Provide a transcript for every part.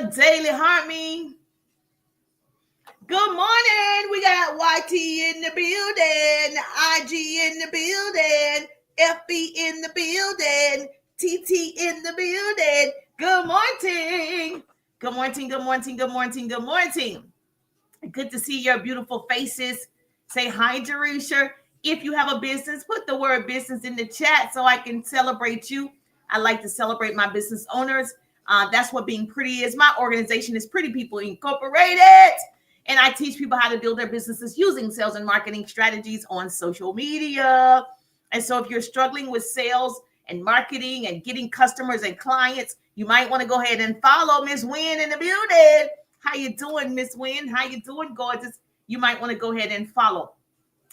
your daily heart me. Good morning. We got YT in the building, IG in the building, FB in the building, TT in the building. Good morning. Good morning. Good morning. Good morning. Good morning. Good to see your beautiful faces. Say hi, Jerusha. If you have a business, put the word business in the chat so I can celebrate you. I like to celebrate my business owners. That's what being pretty is. My organization is Pretty People Incorporated, and I teach people how to build their businesses using sales and marketing strategies on social media. And so if you're struggling with sales and marketing and getting customers and clients, you might want to go ahead and follow Miss Wynn in the building. How you doing, Miss Wynn? How you doing, gorgeous? You might want to go ahead and follow.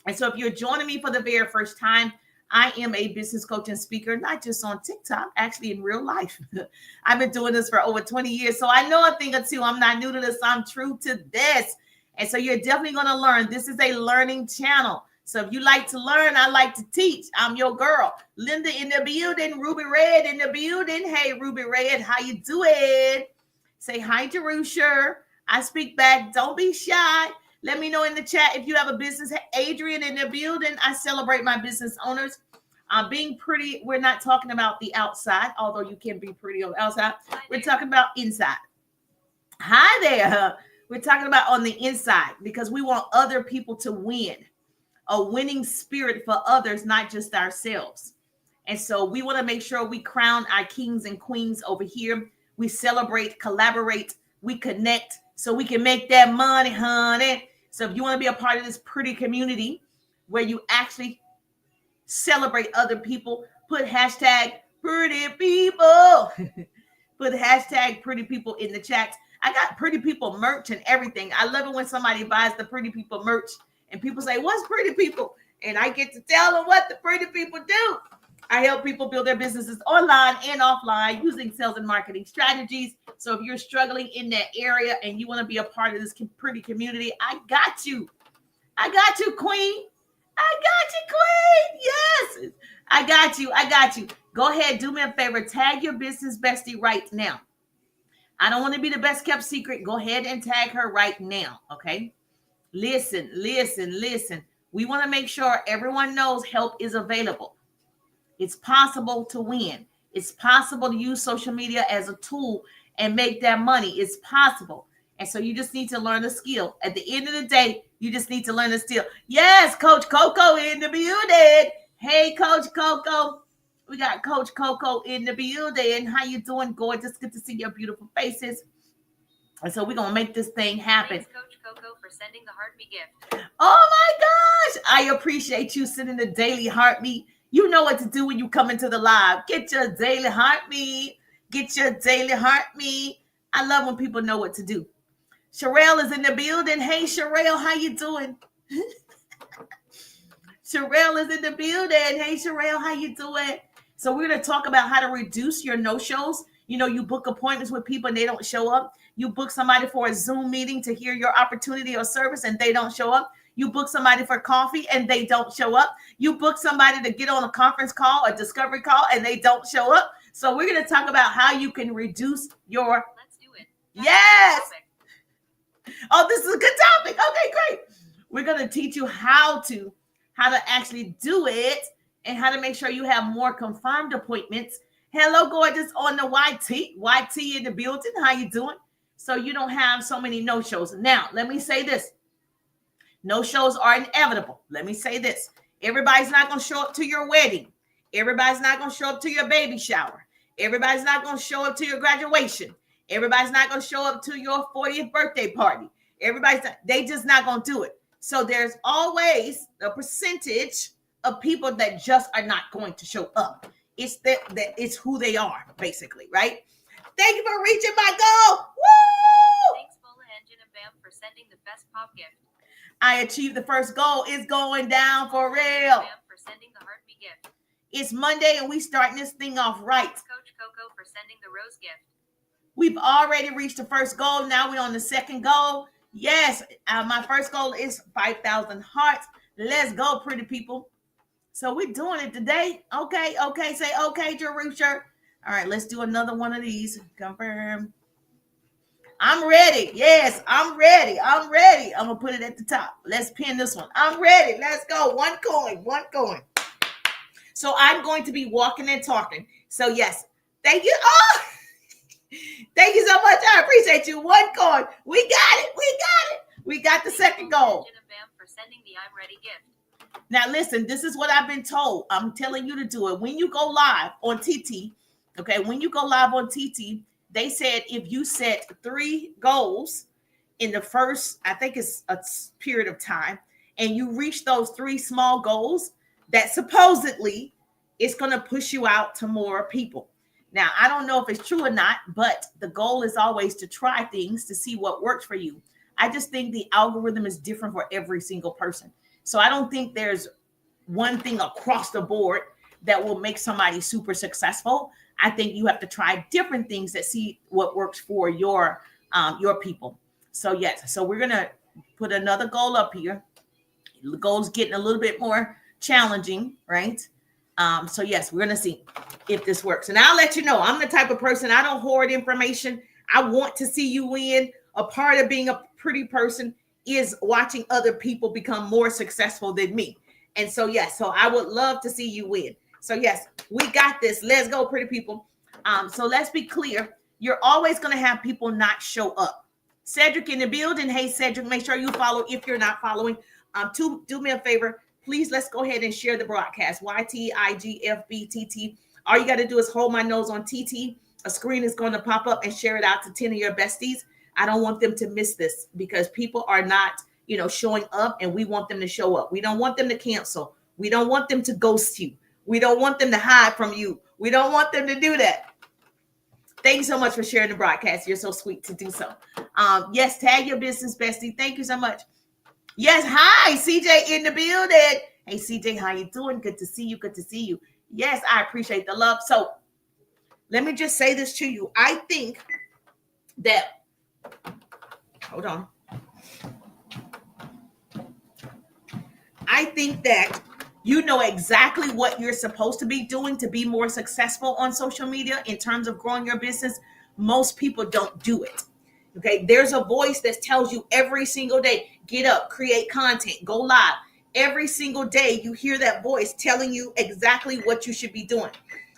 And so if you're joining me for the very first time, I am a business coach and speaker, not just on TikTok, actually in real life. I've been doing this for over 20 years, so I know a thing or two. I'm not new to this. I'm true to this. And so you're definitely going to learn. This is a learning channel. So if you like to learn, I like to teach. I'm your girl. Linda in the building. Ruby Red in the building. Hey, Ruby Red, how you doing? Say hi, Jerusha. I speak back. Don't be shy. Let me know in the chat if you have a business. Adrian in the building. I celebrate my business owners. Being pretty, we're not talking about the outside, although you can be pretty on the outside. We're talking about inside. Hi there. We're talking about on the inside because we want other people to win. A winning spirit for others, not just ourselves. And so we want to make sure we crown our kings and queens over here. We celebrate, collaborate, we connect so we can make that money, honey. So if you want to be a part of this pretty community where you actually celebrate other people, put hashtag pretty people. Put hashtag pretty people in the chat. I got pretty people merch and everything. I love it when somebody buys the pretty people merch and people say, what's pretty people? And I get to tell them what the pretty people do. I help people build their businesses online and offline using sales and marketing strategies. So if you're struggling in that area and you want to be a part of this pretty community, I got you. I got you, queen. I got you, queen. Yes. I got you. I got you. Go ahead. Do me a favor. Tag your business bestie right now. I don't want to be the best kept secret. Go ahead and tag her right now. Okay. Listen. We want to make sure everyone knows help is available. It's possible to win. It's possible to use social media as a tool and make that money. It's possible. And so you just need to learn a skill. At the end of the day, you just need to learn a skill. Yes, Coach Coco in the building. Hey, Coach Coco. We got Coach Coco in the building. How you doing, gorgeous? Good to see your beautiful faces. And so we're going to make this thing happen. Thanks, Coach Coco, for sending the Heart Me gift. Oh, my gosh. I appreciate you sending the daily Heart Me. You know what to do when you come into the live. Get your daily Heart Me. Get your daily Heart Me. I love when people know what to do. Sherelle is in the building. Hey, Sherelle, how you doing? Sherelle is in the building. Hey, Sherelle, how you doing? So we're going to talk about how to reduce your no-shows. You know, you book appointments with people and they don't show up. You book somebody for a Zoom meeting to hear your opportunity or service and they don't show up. You book somebody for coffee and they don't show up. You book somebody to get on a conference call, a discovery call, and they don't show up. So we're going to talk about how you can reduce your... Let's do it. Yes. Oh, this is a good topic. Okay, great. We're going to teach you how to actually do it and how to make sure you have more confirmed appointments. Hello, gorgeous, on the YT in the building. How you doing? So you don't have so many no-shows. Now, let me say this. No-shows are inevitable. Let me say this. Everybody's not going to show up to your wedding. Everybody's not going to show up to your baby shower. Everybody's not going to show up to your graduation. Everybody's not going to show up to your 40th birthday party. They just not going to do it. So there's always a percentage of people that just are not going to show up. It's that it's who they are, basically, right? Thank you for reaching my goal. Woo! Thanks, Bola Engine and Bam, for sending the best pop gift. I achieved the first goal. It's going down for real. Bam for sending the Heart Me gift. It's Monday and we starting this thing off right. Thanks, Coach Coco, for sending the rose gift. We've already reached the first goal. Now we're on the second goal. Yes, my first goal is 5,000 hearts. Let's go, pretty people. So we're doing it today. Okay. Say okay, Jerusha. All right, let's do another one of these. Confirm. I'm ready. Yes, I'm ready. I'm ready. I'm going to put it at the top. Let's pin this one. I'm ready. Let's go. One coin. One coin. So I'm going to be walking and talking. So yes, thank you. Oh, thank you so much. I appreciate you. One coin. We got it. We got it. We got the second goal. Tangent and Bam for sending the I'm ready gift. Now listen, this is what I've been told. I'm telling you to do it. When you go live on TT, okay, when you go live on TT, they said if you set 3 goals in the first, I think it's a period of time, and you reach those 3 small goals, that supposedly it's going to push you out to more people. Now, I don't know if it's true or not, but the goal is always to try things to see what works for you. I just think the algorithm is different for every single person. So I don't think there's one thing across the board that will make somebody super successful. I think you have to try different things that see what works for your people. So yes, so we're gonna put another goal up here. The goal's getting a little bit more challenging, right? So yes, we're gonna see if this works, and I'll let you know. I'm the type of person, I don't hoard information. I want to see you win. A part of being a pretty person is watching other people become more successful than me. And so yes, so I would love to see you win. So yes, we got this. Let's go, pretty people. So let's be clear. You're always going to have people not show up. Cedric in the building. Hey, Cedric, make sure you follow if you're not following. Do me a favor. Please, let's go ahead and share the broadcast. YTIGFBTT. All you got to do is hold my nose on TT. A screen is going to pop up and share it out to 10 of your besties. I don't want them to miss this because people are not, showing up, and we want them to show up. We don't want them to cancel. We don't want them to ghost you. We don't want them to hide from you. We don't want them to do that. Thank you so much for sharing the broadcast. You're so sweet to do so. Yes, tag your business bestie. Thank you so much. Yes, hi, CJ in the building. Hey, CJ, how you doing? Good to see you. Good to see you. Yes, I appreciate the love. So let me just say this to you. I think that, hold on. I think that you know exactly what you're supposed to be doing to be more successful on social media in terms of growing your business. Most people don't do it. Okay, there's a voice that tells you every single day, get up, create content, go live. Every single day you hear that voice telling you exactly what you should be doing.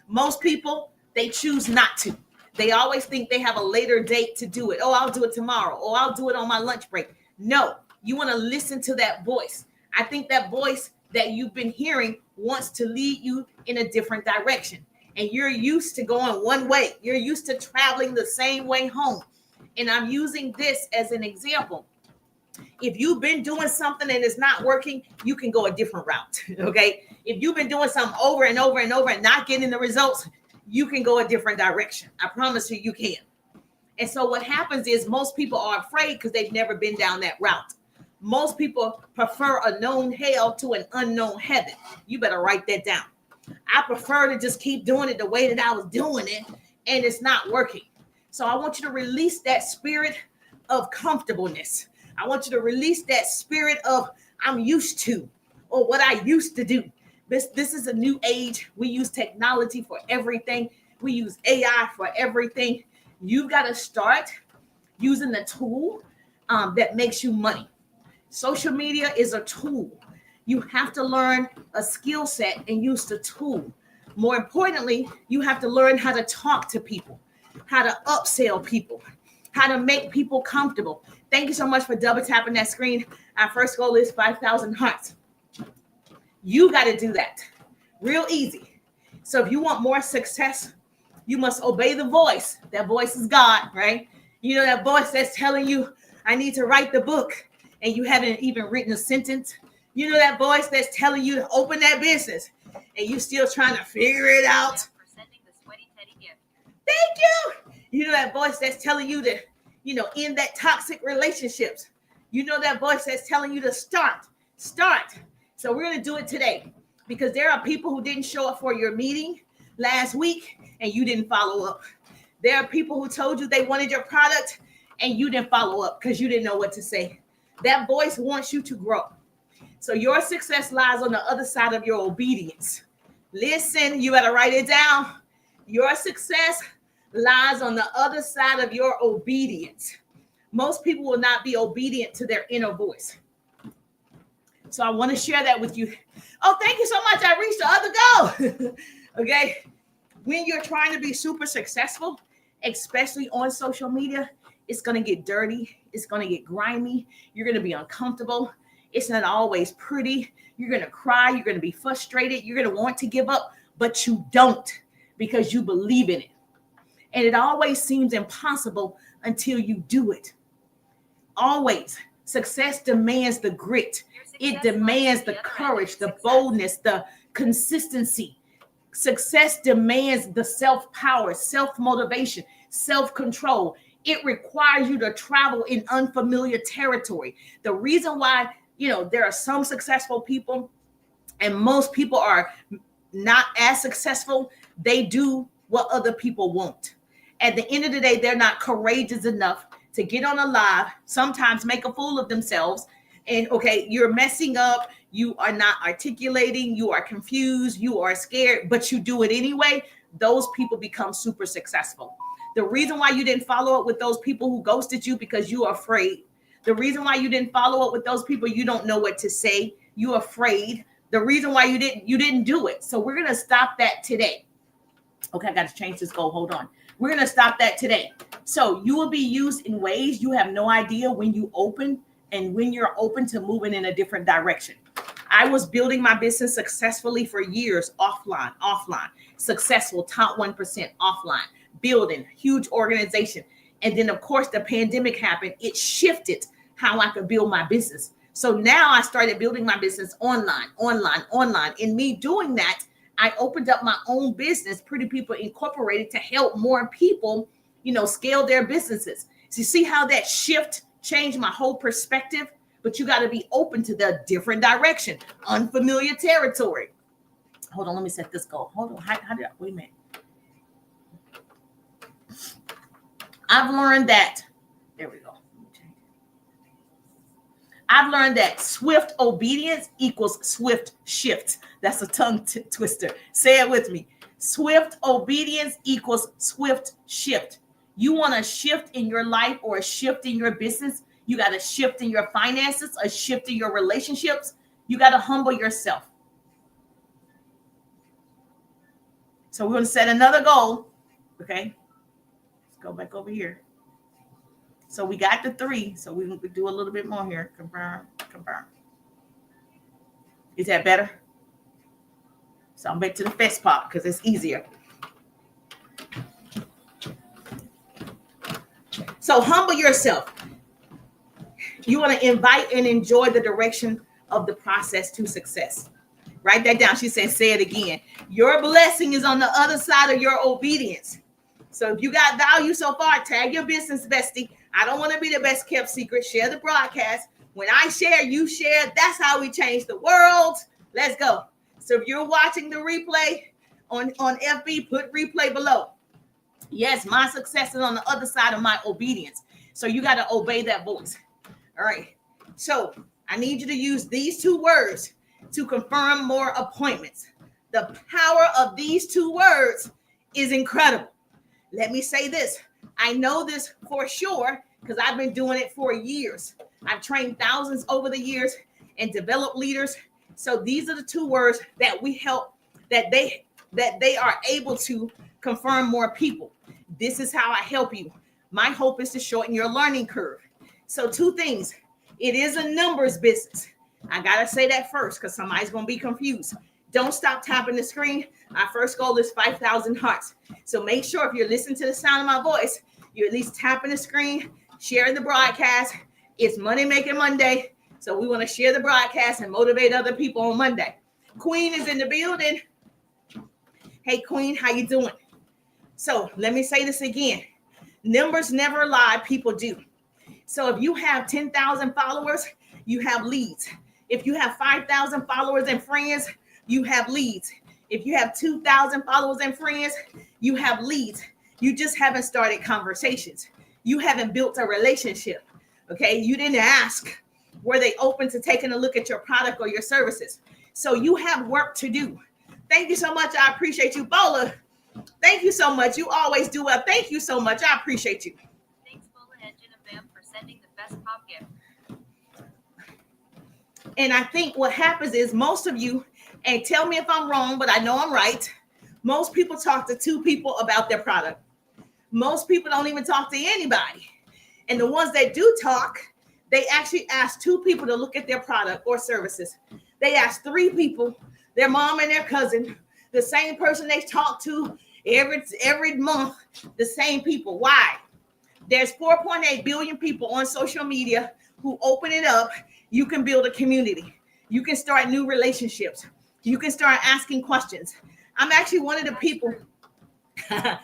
Most people, they choose not to. They always think they have a later date to do it. Oh, I'll do it tomorrow. Oh, I'll do it on my lunch break. No, you want to listen to that voice. I think that voice that you've been hearing wants to lead you in a different direction. And you're used to going one way. You're used to traveling the same way home. And I'm using this as an example. If you've been doing something and it's not working, you can go a different route. Okay. If you've been doing something over and over and over and not getting the results, you can go a different direction. I promise you, you can. And so what happens is most people are afraid because they've never been down that route. Most people prefer a known hell to an unknown heaven. You better write that down. I prefer to just keep doing it the way that I was doing it, and it's not working. So I want you to release that spirit of comfortableness. I want you to release that spirit of I'm used to, or what I used to do. This is a new age. We use technology for everything. We use AI for everything. You've got to start using the tool that makes you money. Social media is a tool. You have to learn a skill set and use the tool. More importantly, you have to learn how to talk to people, how to upsell people, how to make people comfortable. Thank you so much for double tapping that screen. Our first goal is 5,000 hearts. You got to do that. Real easy. So if you want more success, you must obey the voice. That voice is God, right? You know, that voice that's telling you, I need to write the book, and you haven't even written a sentence. You know, that voice that's telling you to open that business, and you still trying to figure it out. For sending the sweaty teddy gift. Thank you. You know, that voice that's telling you to, end that toxic relationships. You know, that voice that's telling you to start. So we're going to do it today because there are people who didn't show up for your meeting last week and you didn't follow up. There are people who told you they wanted your product and you didn't follow up because you didn't know what to say. That voice wants you to grow. So your success lies on the other side of your obedience. Listen, you better write it down. Your success lies on the other side of your obedience. Most people will not be obedient to their inner voice. So I want to share that with you. Oh, thank you so much. I reached the other goal. Okay. When you're trying to be super successful, especially on social media, it's going to get dirty. It's going to get grimy. You're going to be uncomfortable. It's not always pretty. You're going to cry. You're going to be frustrated. You're going to want to give up, but you don't because you believe in it. And it always seems impossible until you do it. Always. Success demands the grit. It demands the courage, the boldness, the consistency. Success demands the self-power, self-motivation, self-control. It requires you to travel in unfamiliar territory. The reason why, there are some successful people and most people are not as successful, they do what other people won't. At the end of the day, they're not courageous enough to get on a live, sometimes make a fool of themselves. And okay, you're messing up. You are not articulating. You are confused. You are scared, but you do it anyway. Those people become super successful. The reason why you didn't follow up with those people who ghosted you because you are afraid. The reason why you didn't follow up with those people, you don't know what to say. You're afraid. The reason why you didn't do it. So we're going to stop that today. Okay, I got to change this goal. Hold on. We're going to stop that today. So you will be used in ways you have no idea when you open and when you're open to moving in a different direction. I was building my business successfully for years, offline, successful, top 1%, offline, building, huge organization. And then, of course, the pandemic happened. It shifted how I could build my business. So now I started building my business online. In me doing that, I opened up my own business, Pretty People Incorporated, to help more people, scale their businesses. So you see how that shift changed my whole perspective? But you got to be open to the different direction, unfamiliar territory. Hold on, let me set this goal. Hold on, wait a minute. I've learned that, there we go. I've learned that swift obedience equals swift shift. That's a tongue twister. Say it with me. Swift obedience equals swift shift. You want a shift in your life or a shift in your business. You got a shift in your finances, a shift in your relationships. You got to humble yourself. So we're going to set another goal. Okay. Let's go back over here. So we got the 3. So we can do a little bit more here. Confirm. Is that better? So I'm back to the first part because it's easier. So humble yourself. You want to invite and enjoy the direction of the process to success. Write that down. She said, say it again. Your blessing is on the other side of your obedience. So if you got value so far, tag your business bestie. I don't want to be the best kept secret. Share the broadcast. When I share, you share. That's how we change the world. Let's go. So if you're watching the replay on FB, put replay below. Yes, my success is on the other side of my obedience. So you got to obey that voice. All right. So I need you to use these 2 words to confirm more appointments. The power of these 2 words is incredible. Let me say this. I know this for sure because I've been doing it for years. I've trained thousands over the years and developed leaders. So these are the 2 words that we help, that they are able to confirm more people. This is how I help you. My hope is to shorten your learning curve. So 2 things. It is a numbers business. I got to say that first because somebody's going to be confused. Don't stop tapping the screen. Our first goal is 5,000 hearts. So make sure if you're listening to the sound of my voice, you're at least tapping the screen, sharing the broadcast. It's Money Making Monday. So we want to share the broadcast and motivate other people on Monday. Queen is in the building. Hey, Queen, how you doing? So let me say this again. Numbers never lie. People do. So if you have 10,000 followers, you have leads. If you have 5,000 followers and friends, you have leads. If you have 2,000 followers and friends, you have leads. You just haven't started conversations. You haven't built a relationship. Okay. You didn't ask, were they open to taking a look at your product or your services? So you have work to do. Thank you so much. I appreciate you. Bola, thank you so much. You always do well. Thank you so much. I appreciate you. Thanks, Bola Engine of BAM, for sending And I think what happens is most of you, and tell me if I'm wrong, but I know I'm right. Most people talk to two people about their product. Most people don't even talk to anybody. And the ones that do talk, they actually ask two people to look at their product or services. They ask three people, their mom and their cousin, the same person they talk to every month, the same people. Why? There's 4.8 billion people on social media who open it up. You can build a community. You can start new relationships. You can start asking questions. I'm actually one of the people. I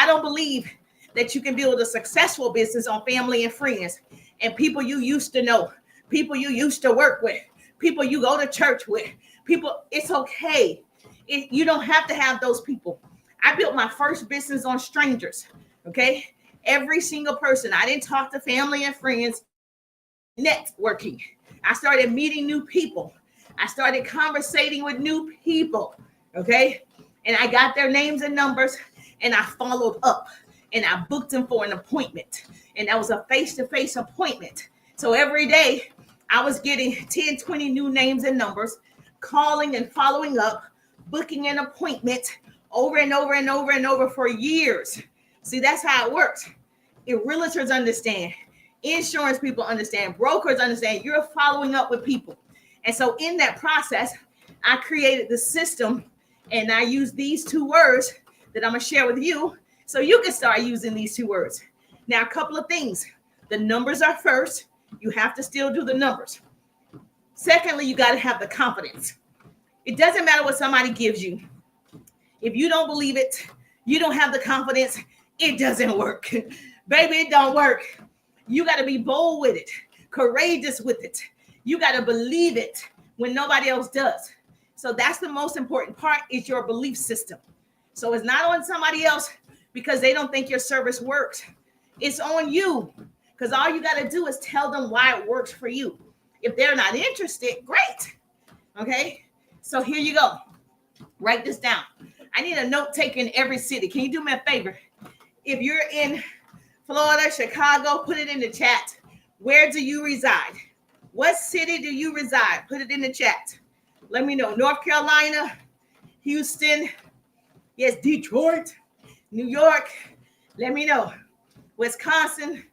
don't believe that you can build a successful business on family and friends and people you used to know, people you used to work with, people you go to church with, people. It's okay. You don't have to have those people. I built my first business on strangers. Okay. Every single person. I didn't talk to family and friends. Networking. I started meeting new people. I started conversating with new people. Okay. And I got their names and numbers and I followed up and I booked them for an appointment. And that was a face-to-face appointment. So every day I was getting 10, 20 new names and numbers, calling and following up, booking an appointment over and over and over and over for years. See, that's how it works. If realtors understand, insurance people understand, brokers understand, you're following up with people. And so in that process, I created the system and I use these two words that I'm going to share with you so you can start using these two words. Now, a couple of things. The numbers are first. You have to still do the numbers. Secondly, you got to have the confidence. It doesn't matter what somebody gives you. If you don't believe it, you don't have the confidence, it doesn't work. Baby, it don't work. You got to be bold with it, courageous with it. You got to believe it when nobody else does. So that's the most important part is your belief system. So it's not on somebody else because they don't think your service works. It's on you because all you got to do is tell them why it works for you. If they're not interested, great. Okay. So here you go. Write this down. I need a note taker in every city. Can you do me a favor? If you're in Florida, Chicago, put it in the chat. Where do you reside? What city do you reside? Put it in the chat. Let me know. North Carolina, Houston, yes, Detroit, New York. Let me know. Wisconsin,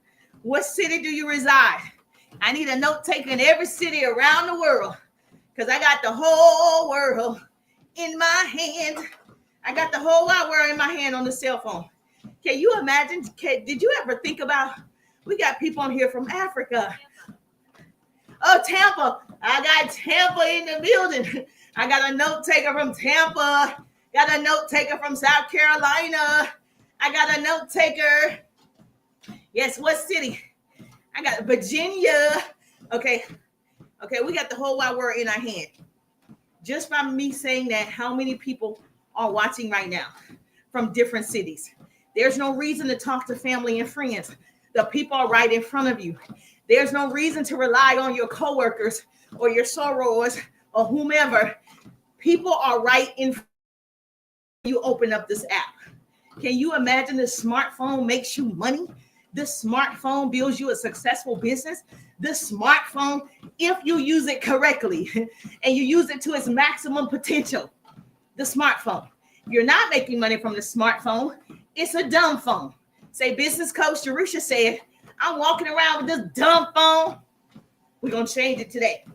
what city do you reside? I need a note taker in every city around the world because I got the whole world in my hand. I got the whole wide world in my hand on the cell phone. Can you imagine? Did you ever think about, we got people on here from Africa. Oh, Tampa. I got Tampa in the building. I got a note taker from Tampa. Got a note taker from South Carolina. I got a note taker. Yes, what city? I got Virginia. Okay, we got the whole wide world in our hand. Just by me saying that, how many people are watching right now from different cities? There's no reason to talk to family and friends. The people are right in front of you. There's no reason to rely on your coworkers or your sorors or whomever. People are right in front of you. Open up this app. Can you imagine the smartphone makes you money? The smartphone builds you a successful business. The smartphone, if you use it correctly and you use it to its maximum potential, the smartphone. You're not making money from the smartphone. It's a dumb phone. Say business coach Jerusha said, I'm walking around with this dumb phone. We're going to change it today.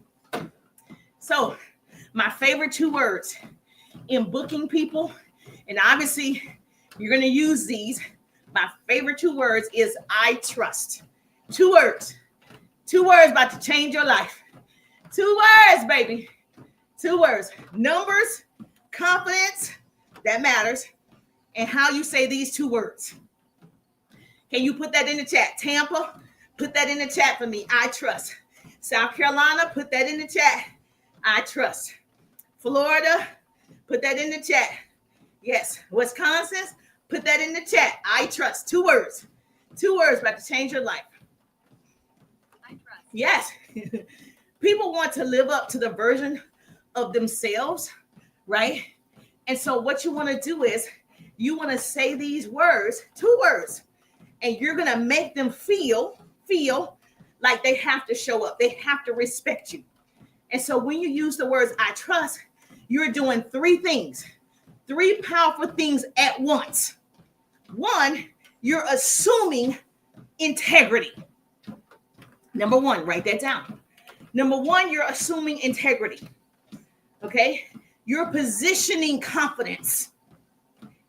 So my favorite two words in booking people, and obviously you're going to use these. My favorite two words is I trust. 2 words. 2 words about to change your life. 2 words, baby. 2 words. Numbers, confidence, that matters, and how you say these 2 words. Can you put that in the chat? Tampa, put that in the chat for me. I trust. South Carolina, put that in the chat. I trust. Florida, put that in the chat. Yes. Wisconsin, put that in the chat. I trust. 2 words. 2 words about to change your life. I trust. Yes. People want to live up to the version of themselves, right? And so what you want to do is you want to say these words, 2 words, and you're going to make them feel like they have to show up. They have to respect you. And so when you use the words I trust, you're doing three things, three powerful things at once. One, you're assuming integrity. Number one, write that down. Number one, you're assuming integrity. Okay? You're positioning confidence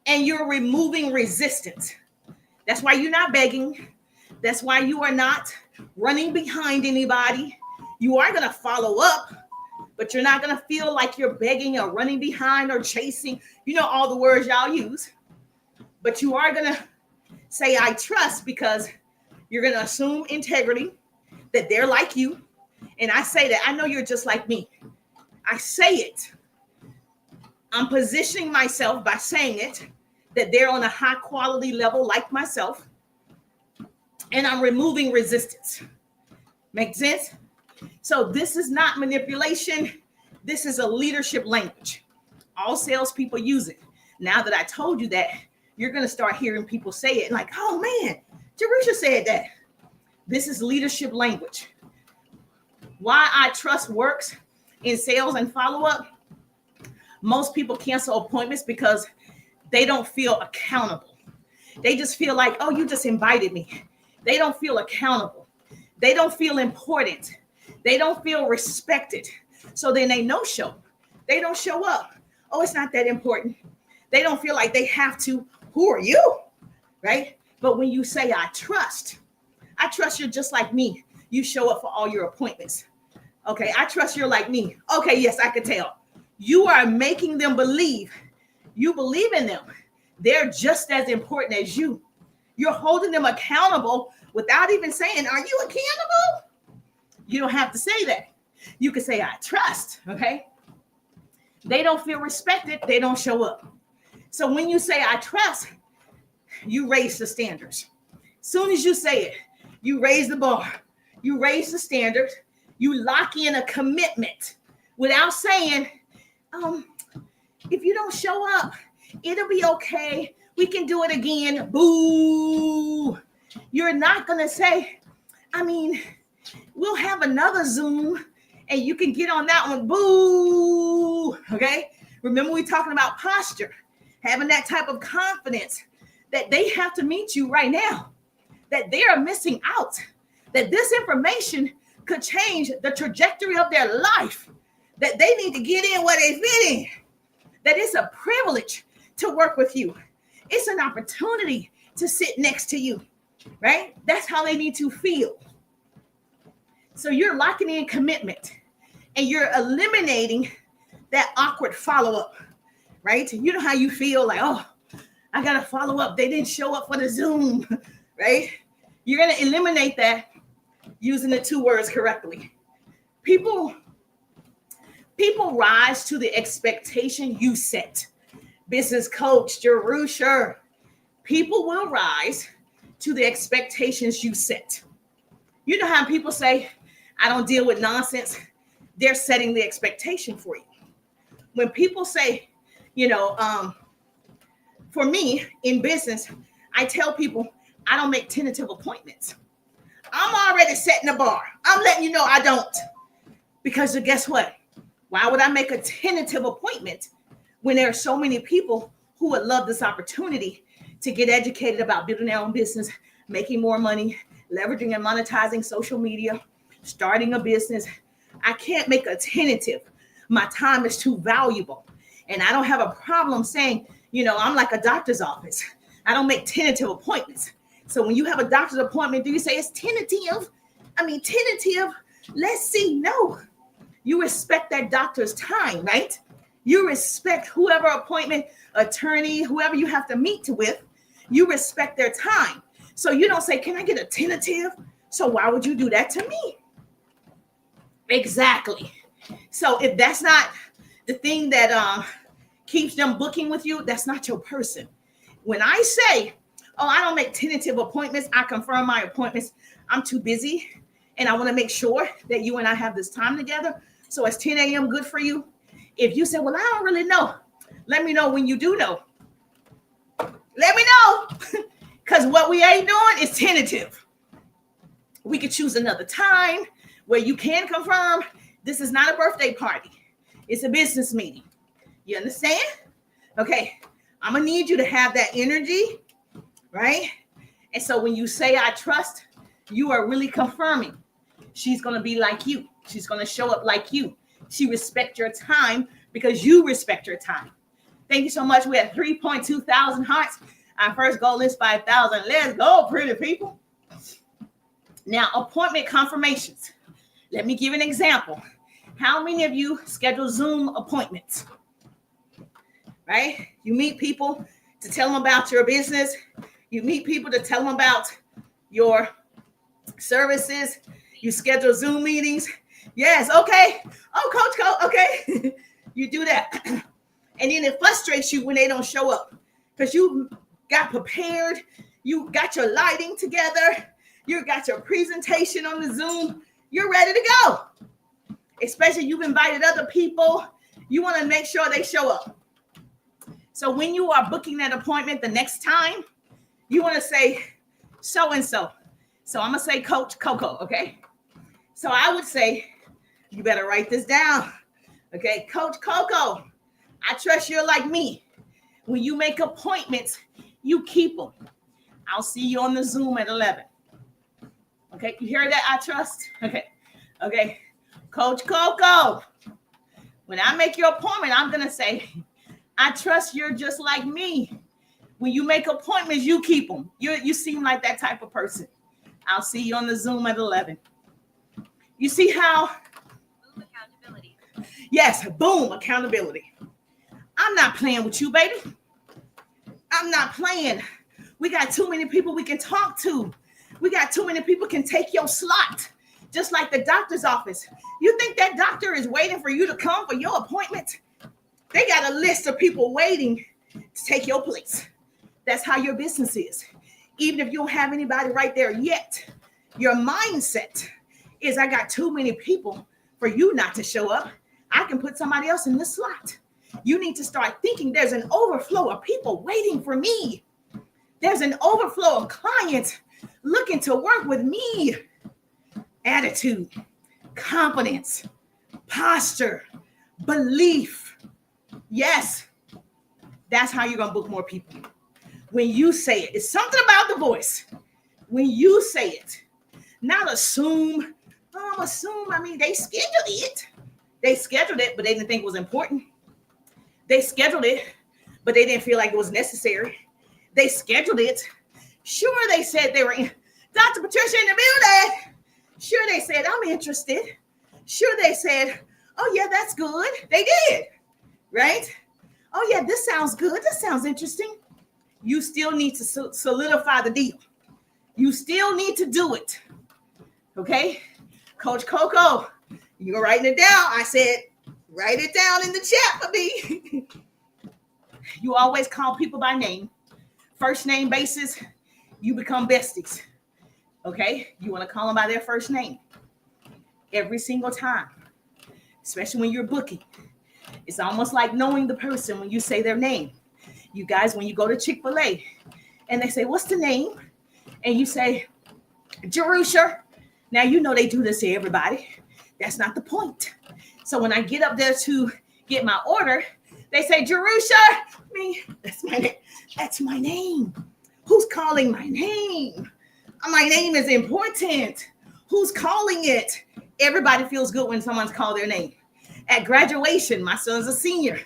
and you're removing resistance. That's why you're not begging. That's why you are not running behind anybody. You are going to follow up, but you're not going to feel like you're begging or running behind or chasing. You know all the words y'all use. But you are going to say, I trust, because you're going to assume integrity, that they're like you. And I say that, I know you're just like me. I say it. I'm positioning myself by saying it, that they're on a high quality level like myself. And I'm removing resistance. Make sense? So this is not manipulation. This is a leadership language. All salespeople use it. Now that I told you that, you're going to start hearing people say it like, oh man, Jerusha said that. This is leadership language. Why I trust works in sales and follow-up. Most people cancel appointments because they don't feel accountable. They just feel like, oh, you just invited me. They don't feel accountable. They don't feel important. They don't feel respected. So then they no-show. They don't show up. Oh, it's not that important. They don't feel like they have to. Who are you? Right? But when you say, I trust you're just like me. You show up for all your appointments. Okay, I trust you're like me. Okay, yes, I can tell. You are making them believe. You believe in them. They're just as important as you. You're holding them accountable without even saying, are you accountable? You don't have to say that. You can say, I trust, okay? They don't feel respected. They don't show up. So when you say, I trust, you raise the standards. As soon as you say it, you raise the bar. You raise the standards. You lock in a commitment without saying, if you don't show up, it'll be okay. We can do it again. Boo. You're not going to say, we'll have another Zoom and you can get on that one. Boo. Okay. Remember, we're talking about posture, having that type of confidence that they have to meet you right now, that they are missing out, that this information could change the trajectory of their life, that they need to get in where they fit in, that it's a privilege to work with you. It's an opportunity to sit next to you, right? That's how they need to feel. So you're locking in commitment and you're eliminating that awkward follow-up, right? You know how you feel like, oh, I got to follow up. They didn't show up for the Zoom, right? You're going to eliminate that using the two words correctly. People rise to the expectation you set. Business coach, Jerusha. People will rise to the expectations you set. You know how people say, I don't deal with nonsense. They're setting the expectation for you. When people say, for me in business, I tell people I don't make tentative appointments. I'm already setting the bar. I'm letting you know I don't. Because guess what? Why would I make a tentative appointment when there are so many people who would love this opportunity to get educated about building their own business, making more money, leveraging and monetizing social media, starting a business? I can't make a tentative. My time is too valuable. And I don't have a problem saying, I'm like a doctor's office. I don't make tentative appointments. So when you have a doctor's appointment, do you say it's tentative? Tentative. Let's see. No. You respect that doctor's time, right? You respect whoever appointment, attorney, whoever you have to meet with. You respect their time. So you don't say, can I get a tentative? So why would you do that to me? Exactly. So if that's not the thing that keeps them booking with you, that's not your person. When I say, oh, I don't make tentative appointments, I confirm my appointments, I'm too busy and I want to make sure that you and I have this time together. So it's 10 a.m. good for you? If you say, well, I don't really know, let me know when you do know. Let me know. Because what we ain't doing is tentative. We could choose another time where you can confirm. This is not a birthday party. It's a business meeting. You understand? Okay. I'm going to need you to have that energy, right? And so when you say I trust, you are really confirming. She's going to be like you. She's going to show up like you. She respects your time because you respect your time. Thank you so much. We had 3.2 thousand hearts. Our first goal is 5,000. Let's go, pretty people. Now, appointment confirmations. Let me give an example. How many of you schedule Zoom appointments? Right? You meet people to tell them about your business. You meet people to tell them about your services. You schedule Zoom meetings. Yes, okay. Oh, Coach, okay. You do that. And then it frustrates you when they don't show up because you got prepared. You got your lighting together. You got your presentation on the Zoom. You're ready to go. Especially you've invited other people. You want to make sure they show up. So when you are booking that appointment the next time, you want to say so-and-so. So I'm going to say Coach Coco, okay? So I would say, you better write this down. Okay, Coach Coco, I trust you're like me. When you make appointments, you keep them. I'll see you on the Zoom at 11. Okay, you hear that? I trust? Okay. Coach Coco, when I make your appointment, I'm going to say, I trust you're just like me. When you make appointments, you keep them. You seem like that type of person. I'll see you on the Zoom at 11. You see how? Boom accountability. Yes, boom, accountability. I'm not playing with you, baby. I'm not playing. We got too many people we can talk to. We got too many people can take your slot. Just like the doctor's office. You think that doctor is waiting for you to come for your appointment? They got a list of people waiting to take your place. That's how your business is. Even if you don't have anybody right there yet, your mindset is I got too many people for you not to show up. I can put somebody else in this slot. You need to start thinking there's an overflow of people waiting for me. There's an overflow of clients looking to work with me. Attitude, confidence, posture, belief. Yes, that's how you're going to book more people. When you say it, it's something about the voice. When you say it, not assume. I mean, they scheduled it. They scheduled it, but they didn't think it was important. They scheduled it, but they didn't feel like it was necessary. They scheduled it. Sure, they said they were in. Dr. Patricia in the building. Sure, they said, I'm interested. Sure, they said, oh, yeah, that's good. They did, right? Oh, yeah, this sounds good. This sounds interesting. You still need to solidify the deal. You still need to do it, okay? Coach Coco, you're writing it down. I said, write it down in the chat for me. You always call people by name. First name basis, you become besties. Okay, you want to call them by their first name every single time, especially when you're booking. It's almost like knowing the person when you say their name. You guys, when you go to Chick-fil-A and they say, what's the name? And you say, Jerusha. Now, you know they do this to everybody. That's not the point. So when I get up there to get my order, they say, Jerusha. Me, that's my name. That's my name. Who's calling my name? My name is important. Who's calling it? Everybody feels good when someone's called their name. At graduation, my son's a senior.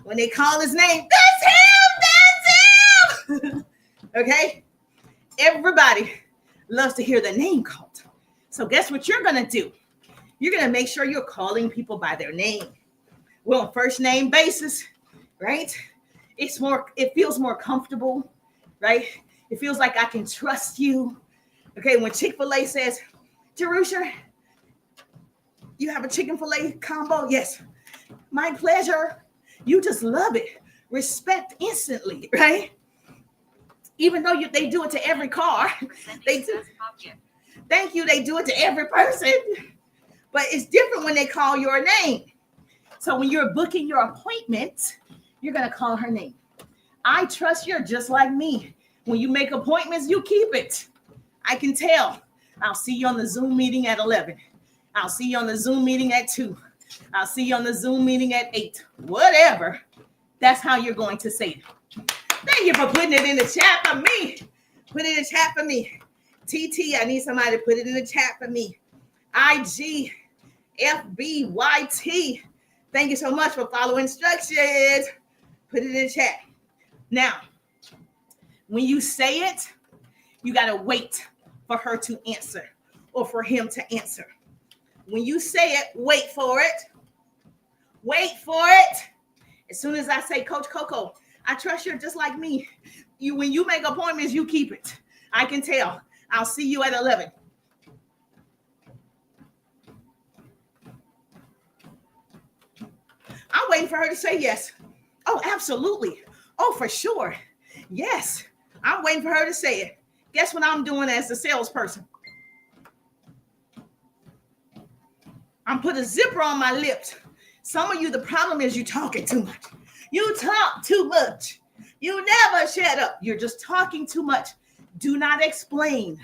When they call his name, that's him. Okay? Everybody loves to hear their name called. So guess what you're going to do? You're going to make sure you're calling people by their name. Well, on first name basis, right? It feels more comfortable, right? It feels like I can trust you. Okay, when Chick-fil-A says, Jerusha, you have a chicken filet combo? Yes. My pleasure. You just love it. Respect instantly, right? Even though they do it to every car. They do. Thank you. They do it to every person. But it's different when they call your name. So when you're booking your appointment, you're going to call her name. I trust you're just like me. When you make appointments, you keep it. I can tell. I'll see you on the Zoom meeting at 11. I'll see you on the Zoom meeting at 2. I'll see you on the Zoom meeting at 8. Whatever. That's how you're going to say it. Thank you for putting it in the chat for me. Put it in the chat for me. TT, I need somebody to put it in the chat for me. IG, FB, YT. Thank you so much for following instructions. Put it in the chat. Now, when you say it, you got to wait for her to answer or for him to answer. When you say it, wait for it. Wait for it. As soon as I say, Coach Coco, I trust you're just like me. When you make appointments, you keep it. I can tell. I'll see you at 11. I'm waiting for her to say yes. Oh, absolutely. Oh, for sure. Yes. I'm waiting for her to say it. Guess what I'm doing as a salesperson? I'm putting a zipper on my lips. Some of you, the problem is you talking too much. You talk too much. You never shut up. You're just talking too much. Do not explain.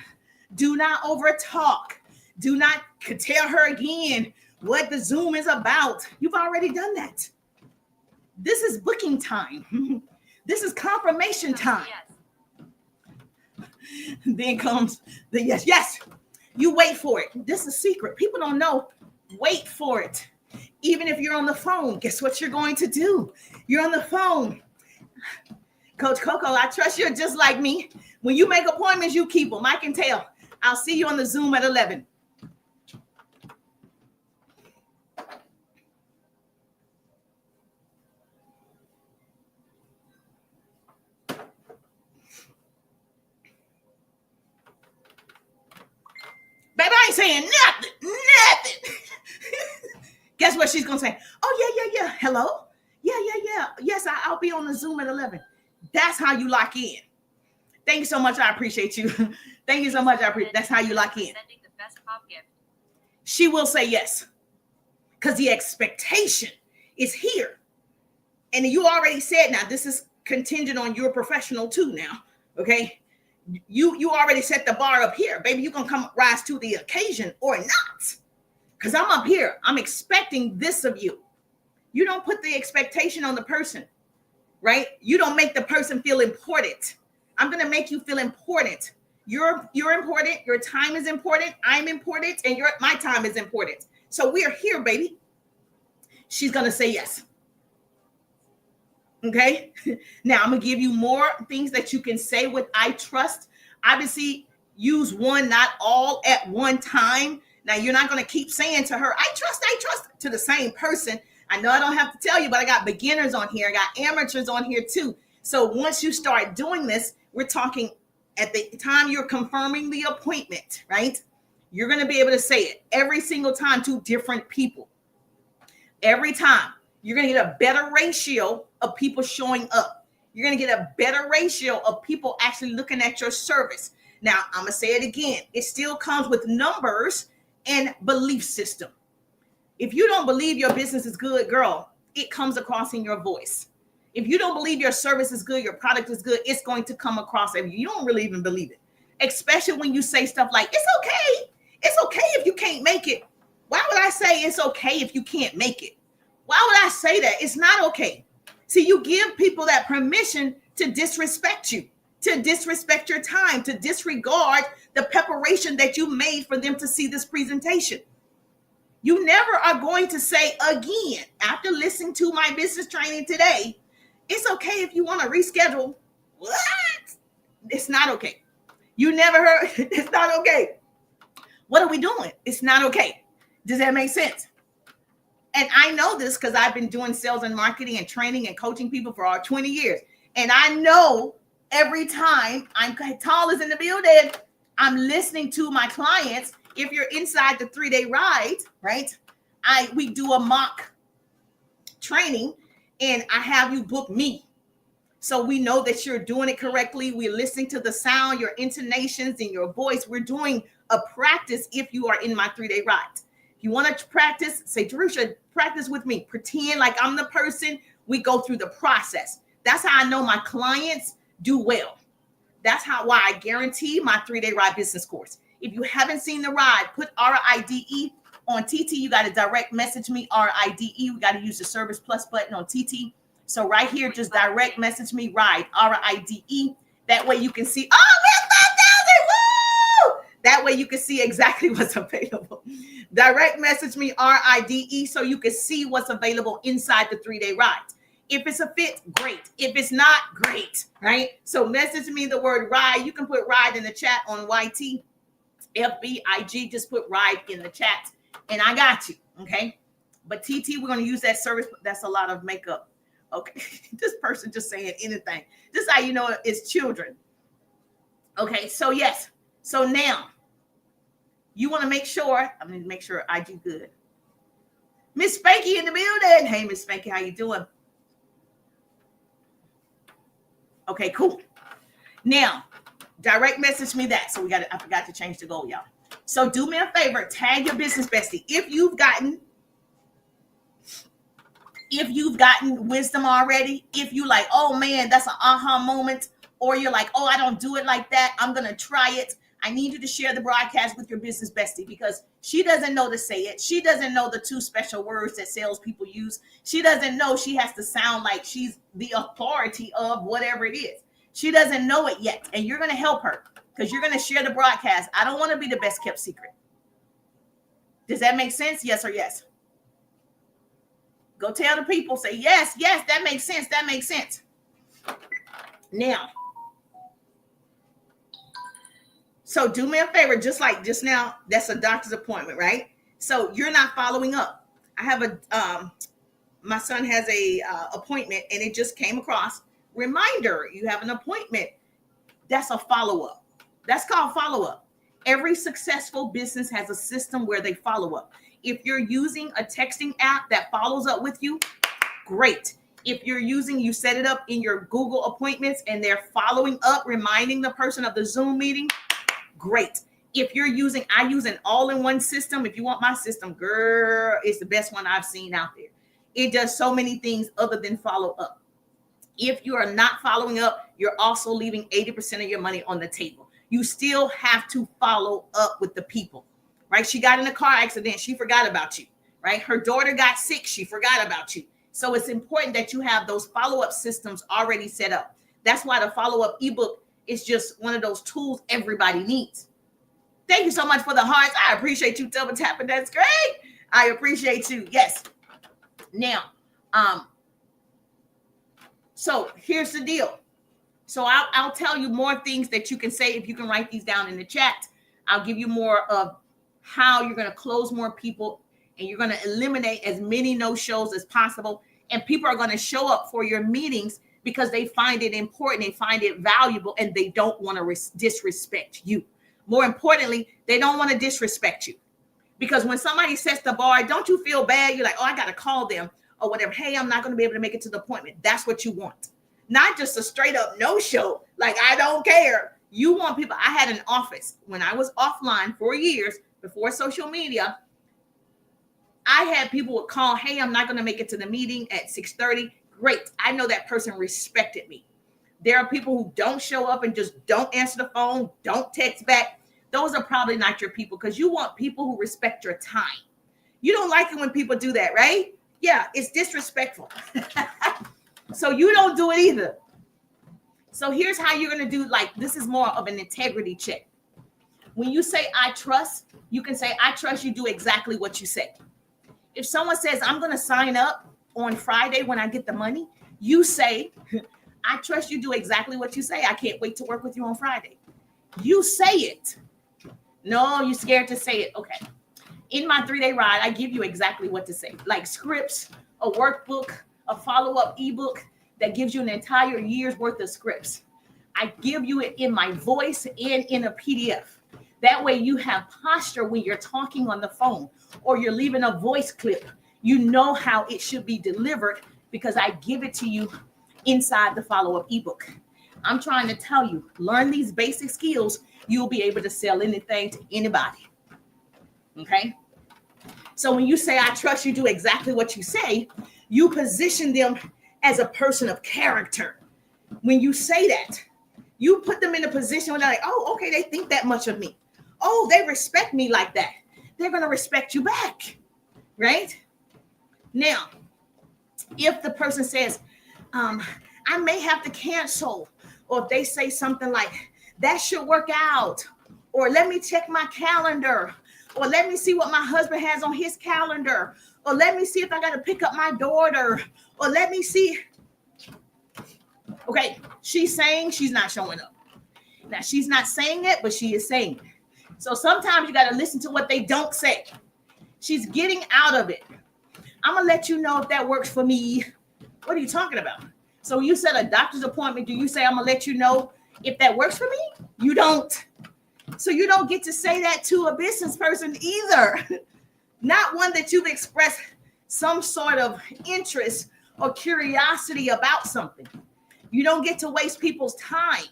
Do not overtalk. Do not tell her again what the Zoom is about. You've already done that. This is booking time. This is confirmation time. Yes. Then comes the yes. Yes. You wait for it. This is a secret. People don't know. Wait for it. Even if you're on the phone, guess what you're going to do? You're on the phone. Coach Coco, I trust you're just like me. When you make appointments, you keep them. I can tell. I'll see you on the Zoom at 11. Baby, I ain't saying nothing. Guess what she's going to say? Oh, yeah. Hello? Yeah. Yes, I'll be on the Zoom at 11. That's how you lock in. Thank you so much. I appreciate you. Thank you so much. That's how you lock in. Sending the best pop gift. She will say yes because the expectation is here. And you already said, now this is contingent on your professional too now, okay? You already set the bar up here. Baby, you're going to rise to the occasion or not. Because I'm up here. I'm expecting this of you. You don't put the expectation on the person, right? You don't make the person feel important. I'm going to make you feel important. You're important. Your time is important. I'm important. And my time is important. So we're here, baby. She's going to say yes. Okay. Now I'm going to give you more things that you can say with I trust. Obviously, use one, not all at one time. Now you're not going to keep saying to her, I trust to the same person. I know I don't have to tell you, but I got beginners on here. I got amateurs on here too. So once you start doing this, we're talking at the time you're confirming the appointment, right? You're going to be able to say it every single time to different people. Every time. You're going to get a better ratio of people showing up. You're going to get a better ratio of people actually looking at your service. Now, I'm going to say it again. It still comes with numbers and belief system. If you don't believe your business is good, girl, it comes across in your voice. If you don't believe your service is good, your product is good, it's going to come across. You don't really even believe it, especially when you say stuff like, it's okay. It's okay if you can't make it. Why would I say it's okay if you can't make it? Why would I say that? It's not okay. See, you give people that permission to disrespect you, to disrespect your time, to disregard the preparation that you made for them to see this presentation. You never are going to say again, after listening to my business training today, it's okay if you want to reschedule. What? It's not okay. You never heard, it's not okay. What are we doing? It's not okay. Does that make sense? And I know this because I've been doing sales and marketing and training and coaching people for 20 years. And I know every time Tall is in the building, I'm listening to my clients. If you're inside the 3-day ride, right? We do a mock training and I have you book me. So we know that you're doing it correctly. We're listening to the sound, your intonations, and your voice. We're doing a practice if you are in my 3-day ride. If you want to practice, say, Jerusha, practice with me. Pretend like I'm the person. We go through the process. That's how I know my clients do well. That's why I guarantee my 3-day ride business course. If you haven't seen the ride, put RIDE on TT. You got to direct message me RIDE. We got to use the Service Plus button on TT. So right here, just direct message me ride RIDE. That way you can see. Oh, we have 5,000. Woo! That way you can see exactly what's available. Direct message me RIDE so you can see what's available inside the 3-day ride. If it's a fit, great. If it's not, great, right? So message me the word ride. You can put ride in the chat on YT. FBIG, just put ride in the chat and I got you, okay? But TT, we're going to use that service. That's a lot of makeup. Okay, this person just saying anything. This is how you know it's children. Okay, so yes. So now, you want to make sure, I'm going to make sure I do good. Miss Spanky in the building. Hey, Miss Spanky, how you doing? Okay, cool. Now, direct message me that. So I forgot to change the goal, y'all. So do me a favor, tag your business bestie. If you've gotten wisdom already, if you like, oh man, that's an aha moment, or you're like, oh, I don't do it like that, I'm going to try it. I need you to share the broadcast with your business bestie because she doesn't know to say it. She doesn't know the 2 special words that salespeople use. She doesn't know she has to sound like she's the authority of whatever it is. She doesn't know it yet. And you're going to help her because you're going to share the broadcast. I don't want to be the best kept secret. Does that make sense? Yes or yes? Go tell the people, say, yes, that makes sense. That makes sense. Now, so do me a favor, just like just now, that's a doctor's appointment, right? So you're not following up. I have my son has a appointment and it just came across. Reminder, you have an appointment. That's a follow-up. That's called follow-up. Every successful business has a system where they follow up. If you're using a texting app that follows up with you, great. If you set it up in your Google appointments and they're following up, reminding the person of the Zoom meeting, great. If I use an all-in-one system. If you want my system, girl, it's the best one I've seen out there. It does so many things other than follow up. If you are not following up, you're also leaving 80% of your money on the table. You still have to follow up with the people, right? She got in a car accident. She forgot about you, right? Her daughter got sick. She forgot about you. So it's important that you have those follow-up systems already set up. That's why the follow-up ebook is just one of those tools everybody needs. Thank you so much for the hearts. I appreciate you double tapping. That's great. I appreciate you. Yes. Now, so here's the deal. So I'll tell you more things that you can say if you can write these down in the chat. I'll give you more of how you're going to close more people and you're going to eliminate as many no-shows as possible. And people are going to show up for your meetings because they find it important, they find it valuable, and they don't want to disrespect you. More importantly, they don't want to disrespect you. Because when somebody sets the bar, don't you feel bad? You're like, oh, I got to call them or whatever. Hey, I'm not going to be able to make it to the appointment. That's what you want. Not just a straight up no-show. Like, I don't care. You want people. I had an office when I was offline for years before social media. I had people would call, hey, I'm not going to make it to the meeting at 6:30. Great. I know that person respected me. There are people who don't show up and just don't answer the phone, don't text back. Those are probably not your people because you want people who respect your time. You don't like it when people do that, right? Yeah, it's disrespectful. So you don't do it either. So here's how you're going to do, like, this is more of an integrity check. When you say, I trust, you can say, I trust you do exactly what you say. If someone says, I'm going to sign up on Friday when I get the money, you say, I trust you do exactly what you say. I can't wait to work with you on Friday. You say it. No, you're scared to say it. Okay. In my 3-day ride, I give you exactly what to say, like scripts, a workbook, a follow-up ebook that gives you an entire year's worth of scripts. I give you it in my voice and in a PDF. That way you have posture when you're talking on the phone or you're leaving a voice clip. You know how it should be delivered because I give it to you inside the follow-up ebook. I'm trying to tell you, learn these basic skills. You'll be able to sell anything to anybody. Okay? So when you say, I trust you do exactly what you say, you position them as a person of character. When you say that, you put them in a position where they're like, oh, okay, they think that much of me. oh, they respect me like that. They're going to respect you back, right? Now, if the person says, I may have to cancel, or if they say something like, that should work out, or let me check my calendar, or let me see what my husband has on his calendar, or let me see if I got to pick up my daughter, or let me see. Okay, she's saying she's not showing up. Now, she's not saying it, but she is saying it. So sometimes you got to listen to what they don't say. She's getting out of it. I'm going to let you know if that works for me. What are you talking about? So you set a doctor's appointment. Do you say, I'm going to let you know if that works for me? You don't. So you don't get to say that to a business person either. Not one that you've expressed some sort of interest or curiosity about something. You don't get to waste people's time.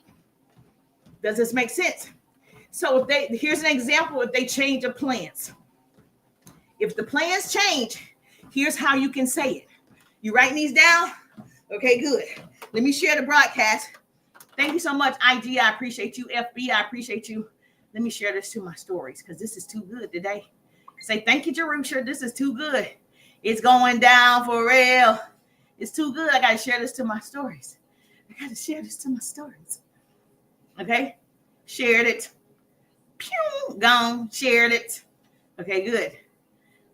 Does this make sense? So here's an example, if they change the plans. If the plans change, here's how you can say it. You writing these down? Okay, good. Let me share the broadcast. Thank you so much, IG. I appreciate you. FB, I appreciate you. Let me share this to my stories because this is too good today. Say thank you, Jerusha. This is too good. It's going down for real. It's too good. I got to share this to my stories. Okay? Shared it. Pew, gone. Shared it. Okay, good.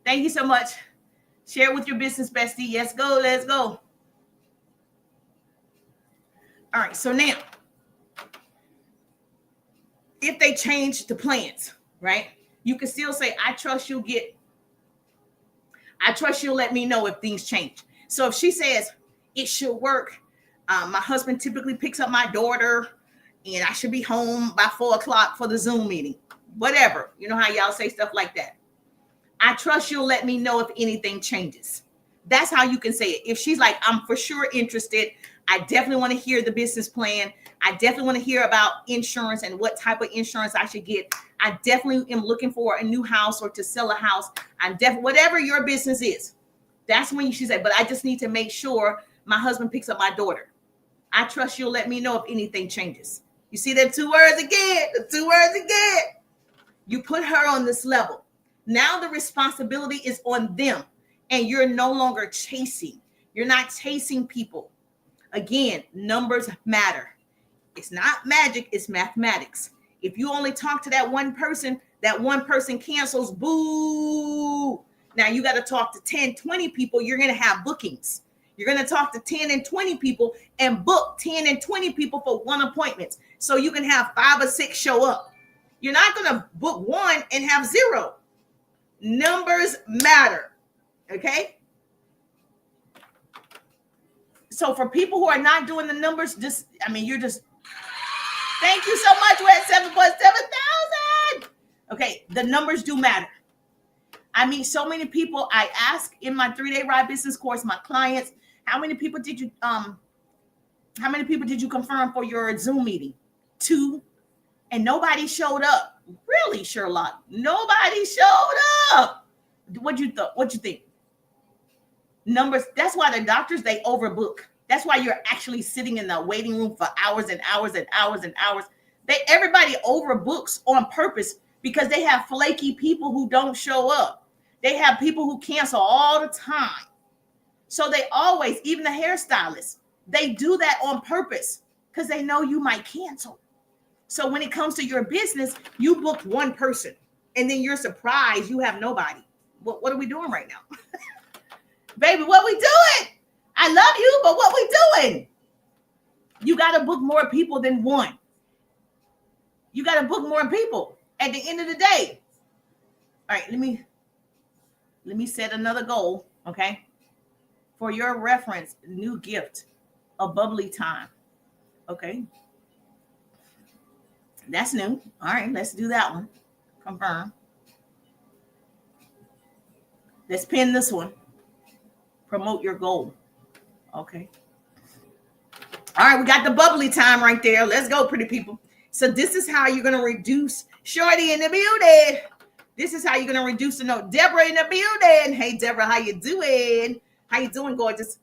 Thank you so much. Share it with your business bestie. Yes, go. Let's go. All right, so now, if they change the plans, right? You can still say, I trust you'll let me know if things change. So if she says, it should work. My husband typically picks up my daughter and I should be home by 4:00 for the Zoom meeting. Whatever. You know how y'all say stuff like that. I trust you'll let me know if anything changes. That's how you can say it. If she's like, I'm for sure interested. I definitely want to hear the business plan. I definitely want to hear about insurance and what type of insurance I should get. I definitely am looking for a new house or to sell a house. I'm definitely, whatever your business is, that's when you should say, but I just need to make sure my husband picks up my daughter. I trust you'll let me know if anything changes. You see that two words again. You put her on this level. Now the responsibility is on them and you're no longer chasing. You're not chasing people. Again, numbers matter. It's not magic, it's mathematics. If you only talk to that one person cancels, boo. Now you got to talk to 10, 20 people. You're going to have bookings. You're going to talk to 10 and 20 people and book 10 and 20 people for one appointment. So you can have 5 or 6 show up. You're not going to book one and have 0. Numbers matter. Okay. So for people who are not doing the numbers, you're just, thank you so much. We're at 7,700. Okay. The numbers do matter. I mean, so many people I ask in my 3-day ride business course, my clients, how many people did you confirm for your Zoom meeting? 2. And nobody showed up. Really, Sherlock? Nobody showed up. What you think? Numbers. That's why the doctors, they overbook. That's why you're actually sitting in the waiting room for hours and hours and hours and hours. Everybody overbooks on purpose because they have flaky people who don't show up. They have people who cancel all the time. So they always, even the hairstylists, they do that on purpose because they know you might cancel. So when it comes to your business, you booked one person and then you're surprised you have nobody. What are we doing right now? Baby, what we doing? I love you, but what we doing? You got to book more people than one. You got to book more people at the end of the day. All right, let me set another goal, okay? For your reference, new gift, a bubbly time, okay? That's new. All right, let's do that one. Confirm. Let's pin this one. Promote your goal. Okay. All right, we got the bubbly time right there. Let's go, pretty people. So this is how you're going to reduce. Shorty in the building. This is how you're going to reduce the note. Deborah in the building. Hey, Deborah, how you doing? How you doing, gorgeous?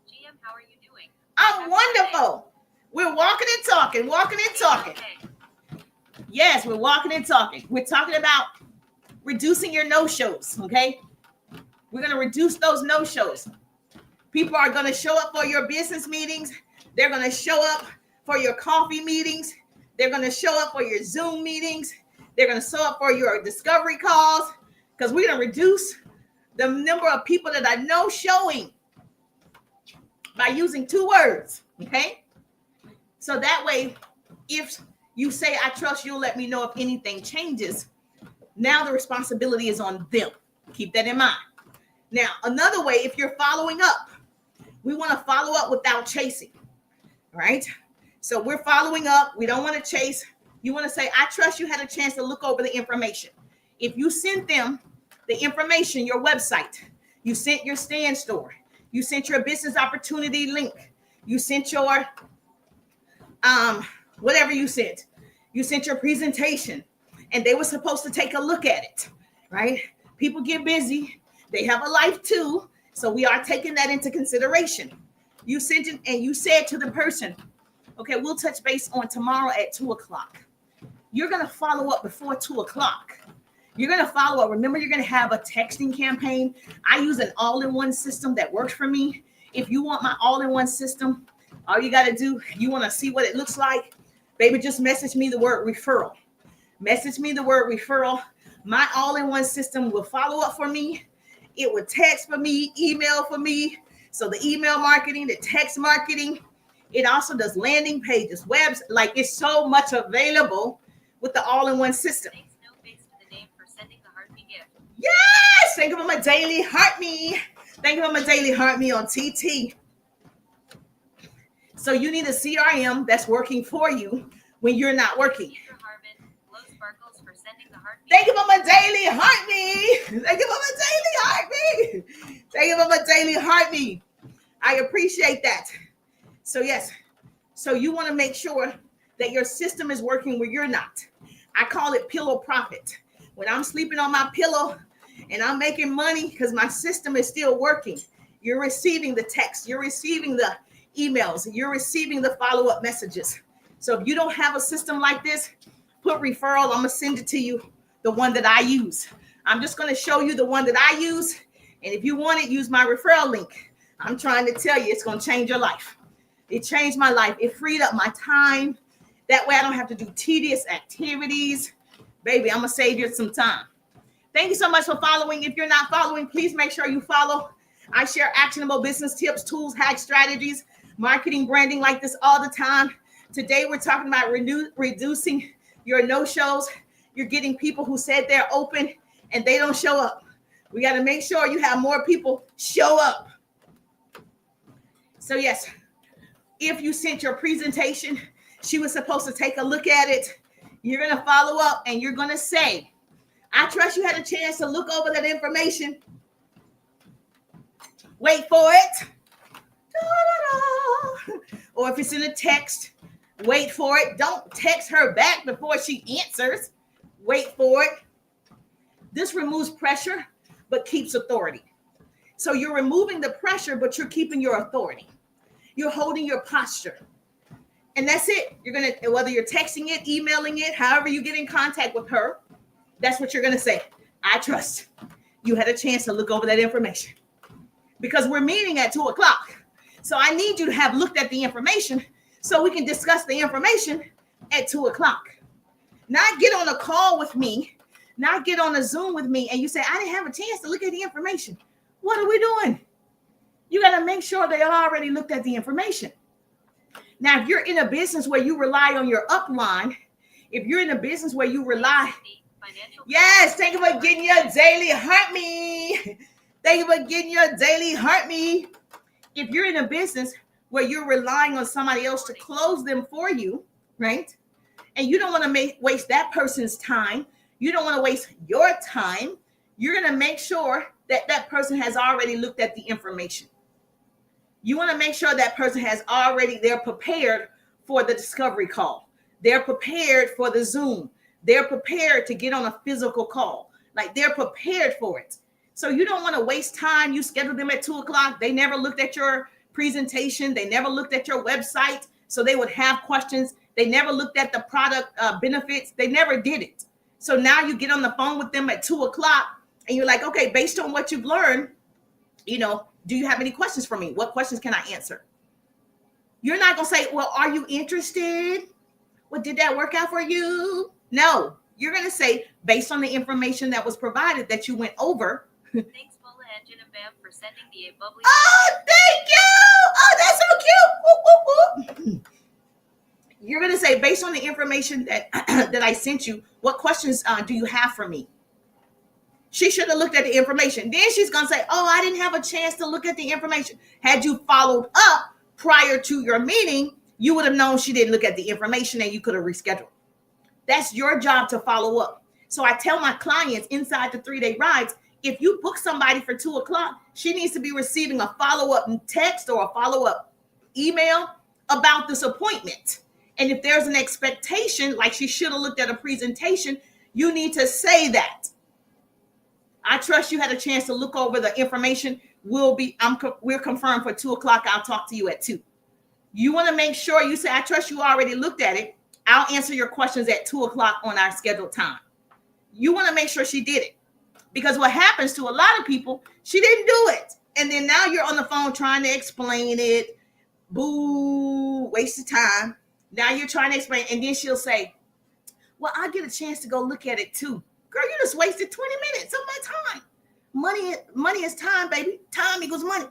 GM, how are you doing? I'm wonderful. We're walking and talking. Yes, we're walking and talking. We're talking about reducing your no-shows, okay? We're going to reduce those no-shows. People are going to show up for your business meetings. They're going to show up for your coffee meetings. They're going to show up for your Zoom meetings. They're going to show up for your discovery calls, because we're going to reduce the number of people that are no-showing by using 2 words, okay? So that way, if you say, I trust you'll let me know if anything changes, now the responsibility is on them. Keep that in mind. Now, another way, if you're following up, we want to follow up without chasing, right? So we're following up. We don't want to chase. You want to say, I trust you had a chance to look over the information. If you sent them the information, your website, you sent your stand store, you sent your business opportunity link, you sent your whatever you sent your presentation, and they were supposed to take a look at it, right? People get busy. They have a life too. So we are taking that into consideration. You sent it and you said to the person, okay, we'll touch base on tomorrow at 2:00. You're going to follow up before 2:00. You're going to follow up. Remember, you're going to have a texting campaign. I use an all-in-one system that works for me. If you want my all-in-one system, all you got to do, you want to see what it looks like, baby, just message me the word referral. Message me the word referral. My all-in-one system will follow up for me. It will text for me, email for me. So the email marketing, the text marketing, it also does landing pages, webs. Like, it's so much available with the all-in-one system. Thanks, no face to the name for sending the Heart Me gift. Yes! Thank you for my daily Heart Me. Thank you for my daily Heart Me on TT. So you need a CRM that's working for you when you're not working. Deidre Harmon, Glow Sparkles for sending the Heart Me. Thank you for my daily Heart Me. Thank you for my daily Heart Me. Thank you for my daily Heart Me. I appreciate that. So yes, so you want to make sure that your system is working where you're not. I call it pillow profit. When I'm sleeping on my pillow and I'm making money because my system is still working, you're receiving the text, you're receiving the emails, you're receiving the follow-up messages. So if you don't have a system like this, put referral. I'm going to send it to you, the one that I use. I'm just going to show you the one that I use. And if you want it, use my referral link. I'm trying to tell you, it's going to change your life. It changed my life. It freed up my time. That way I don't have to do tedious activities. Baby, I'm going to save you some time. Thank you so much for following. If you're not following, please make sure you follow. I share actionable business tips, tools, hacks, strategies, marketing, branding like this all the time. Today, we're talking about reducing your no-shows. You're getting people who said they're open and they don't show up. We got to make sure you have more people show up. So yes, if you sent your presentation, she was supposed to take a look at it. You're going to follow up and you're going to say, I trust you had a chance to look over that information. Wait for it. Or if it's in a text, wait for it. Don't text her back before she answers. Wait for it. This removes pressure, but keeps authority. So you're removing the pressure, but you're keeping your authority. You're holding your posture. And that's it. You're going to, whether you're texting it, emailing it, however you get in contact with her, that's what you're going to say. I trust you had a chance to look over that information. Because we're meeting at 2:00. So I need you to have looked at the information so we can discuss the information at 2:00. Not get on a call with me, not get on a Zoom with me, and you say, I didn't have a chance to look at the information. What are we doing? You got to make sure they already looked at the information. Now, if you're in a business where you rely on your upline, if you're in a business where you rely, yes, thank you for getting your daily Heart Me. Thank you for getting your daily Heart Me. If you're in a business where you're relying on somebody else to close them for you, right? And you don't want to waste that person's time. You don't want to waste your time. You're going to make sure that that person has already looked at the information. You want to make sure that person has already, they're prepared for the discovery call. They're prepared for the Zoom. They're prepared to get on a physical call. Like, they're prepared for it. So you don't want to waste time. You schedule them at 2:00. They never looked at your presentation. They never looked at your website. So they would have questions They never looked at the product benefits. They never did it. So now you get on the phone with them at 2:00 and you're like, okay, based on what you've learned, do you have any questions for me? What questions can I answer? You're not going to say, well, are you interested? Well, did that work out for you? No, you're going to say, based on the information that was provided that you went over. Thanks, Bola Engine and Bam, for sending the bubbly. Oh, thank you. Oh, that's so cute. Woo, woo, woo. You're going to say, based on the information that, that I sent you, what questions do you have for me? She should have looked at the information. Then she's going to say, oh, I didn't have a chance to look at the information. Had you followed up prior to your meeting, you would have known she didn't look at the information and you could have rescheduled. That's your job to follow up. So I tell my clients inside the 3-day rides, if you book somebody for 2:00, she needs to be receiving a follow-up text or a follow-up email about this appointment. And if there's an expectation, like she should have looked at a presentation, you need to say that. I trust you had a chance to look over the information. We're confirmed for 2:00. I'll talk to you at 2. You want to make sure you say, I trust you already looked at it. I'll answer your questions at 2:00 on our scheduled time. You want to make sure she did it. Because what happens to a lot of people, she didn't do it. And then now you're on the phone trying to explain it. Boo, waste of time. Now you're trying to explain. And then she'll say, well, I'll get a chance to go look at it too. Girl, you just wasted 20 minutes of my time. Money is time, baby. Time equals money.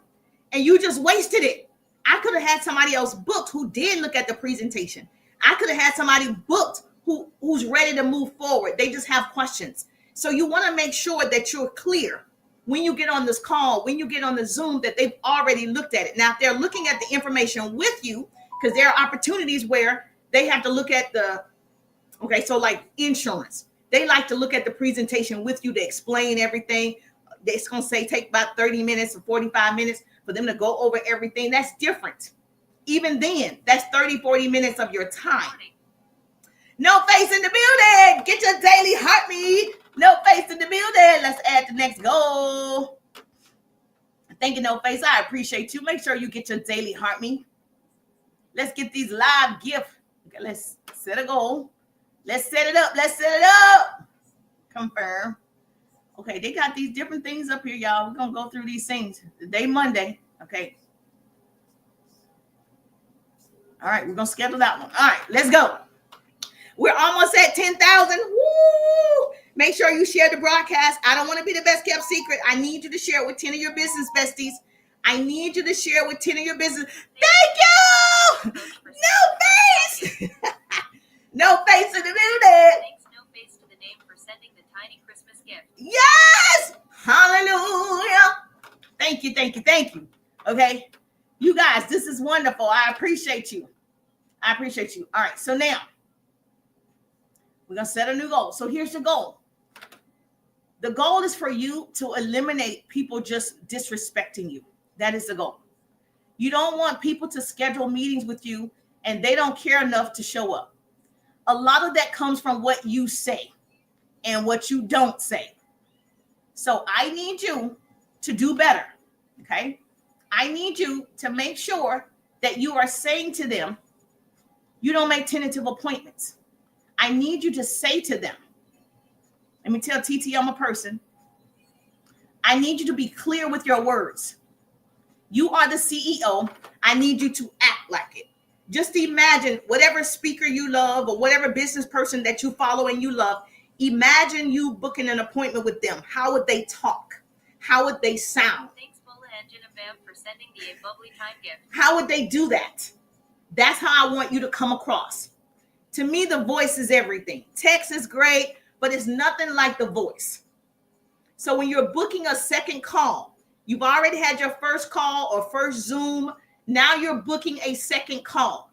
And you just wasted it. I could have had somebody else booked who did look at the presentation. I could have had somebody booked who's ready to move forward. They just have questions. So you want to make sure that you're clear when you get on this call, when you get on the Zoom, that they've already looked at it. Now, if they're looking at the information with you, because there are opportunities where they have to look at so like insurance. They like to look at the presentation with you to explain everything. It's going to say take about 30 minutes or 45 minutes for them to go over everything. That's different. Even then, that's 30, 40 minutes of your time. No face in the building. Get your daily heartbeat. No face in the building. Let's add the next goal. Thank you, No Face. I appreciate you. Make sure you get your daily heartbeat. Let's get these live gifts. Okay, let's set a goal. Let's set it up. Let's set it up. Confirm. Okay, they got these different things up here, y'all. We're going to go through these things. Today, Monday. Okay. All right, we're going to schedule that one. All right, let's go. We're almost at 10,000. Woo! Make sure you share the broadcast. I don't want to be the best kept secret. I need you to share it with 10 of your business besties. I need you to share it with 10 of your business. Thank you! No face! No face in the building. Thanks, No Face, to the name for sending the tiny Christmas gift. Yes! Hallelujah. Thank you, thank you, thank you. Okay. You guys, this is wonderful. I appreciate you. I appreciate you. All right. So now we're going to set a new goal. So here's the goal. The goal is for you to eliminate people just disrespecting you. That is the goal. You don't want people to schedule meetings with you and they don't care enough to show up. A lot of that comes from what you say and what you don't say. So I need you to do better. Okay. I need you to make sure that you are saying to them, you don't make tentative appointments. I need you to say to them, let me tell TT I'm a person. I need you to be clear with your words. You are the CEO. I need you to act like it. Just imagine whatever speaker you love or whatever business person that you follow and you love. Imagine you booking an appointment with them. How would they talk? How would they sound? Thanks, Bola Engine and Bam, for sending the bubbly time gift. How would they do that? That's how I want you to come across. To me, the voice is everything. Text is great, but it's nothing like the voice. So when you're booking a second call, you've already had your first call or first Zoom. Now you're booking a second call.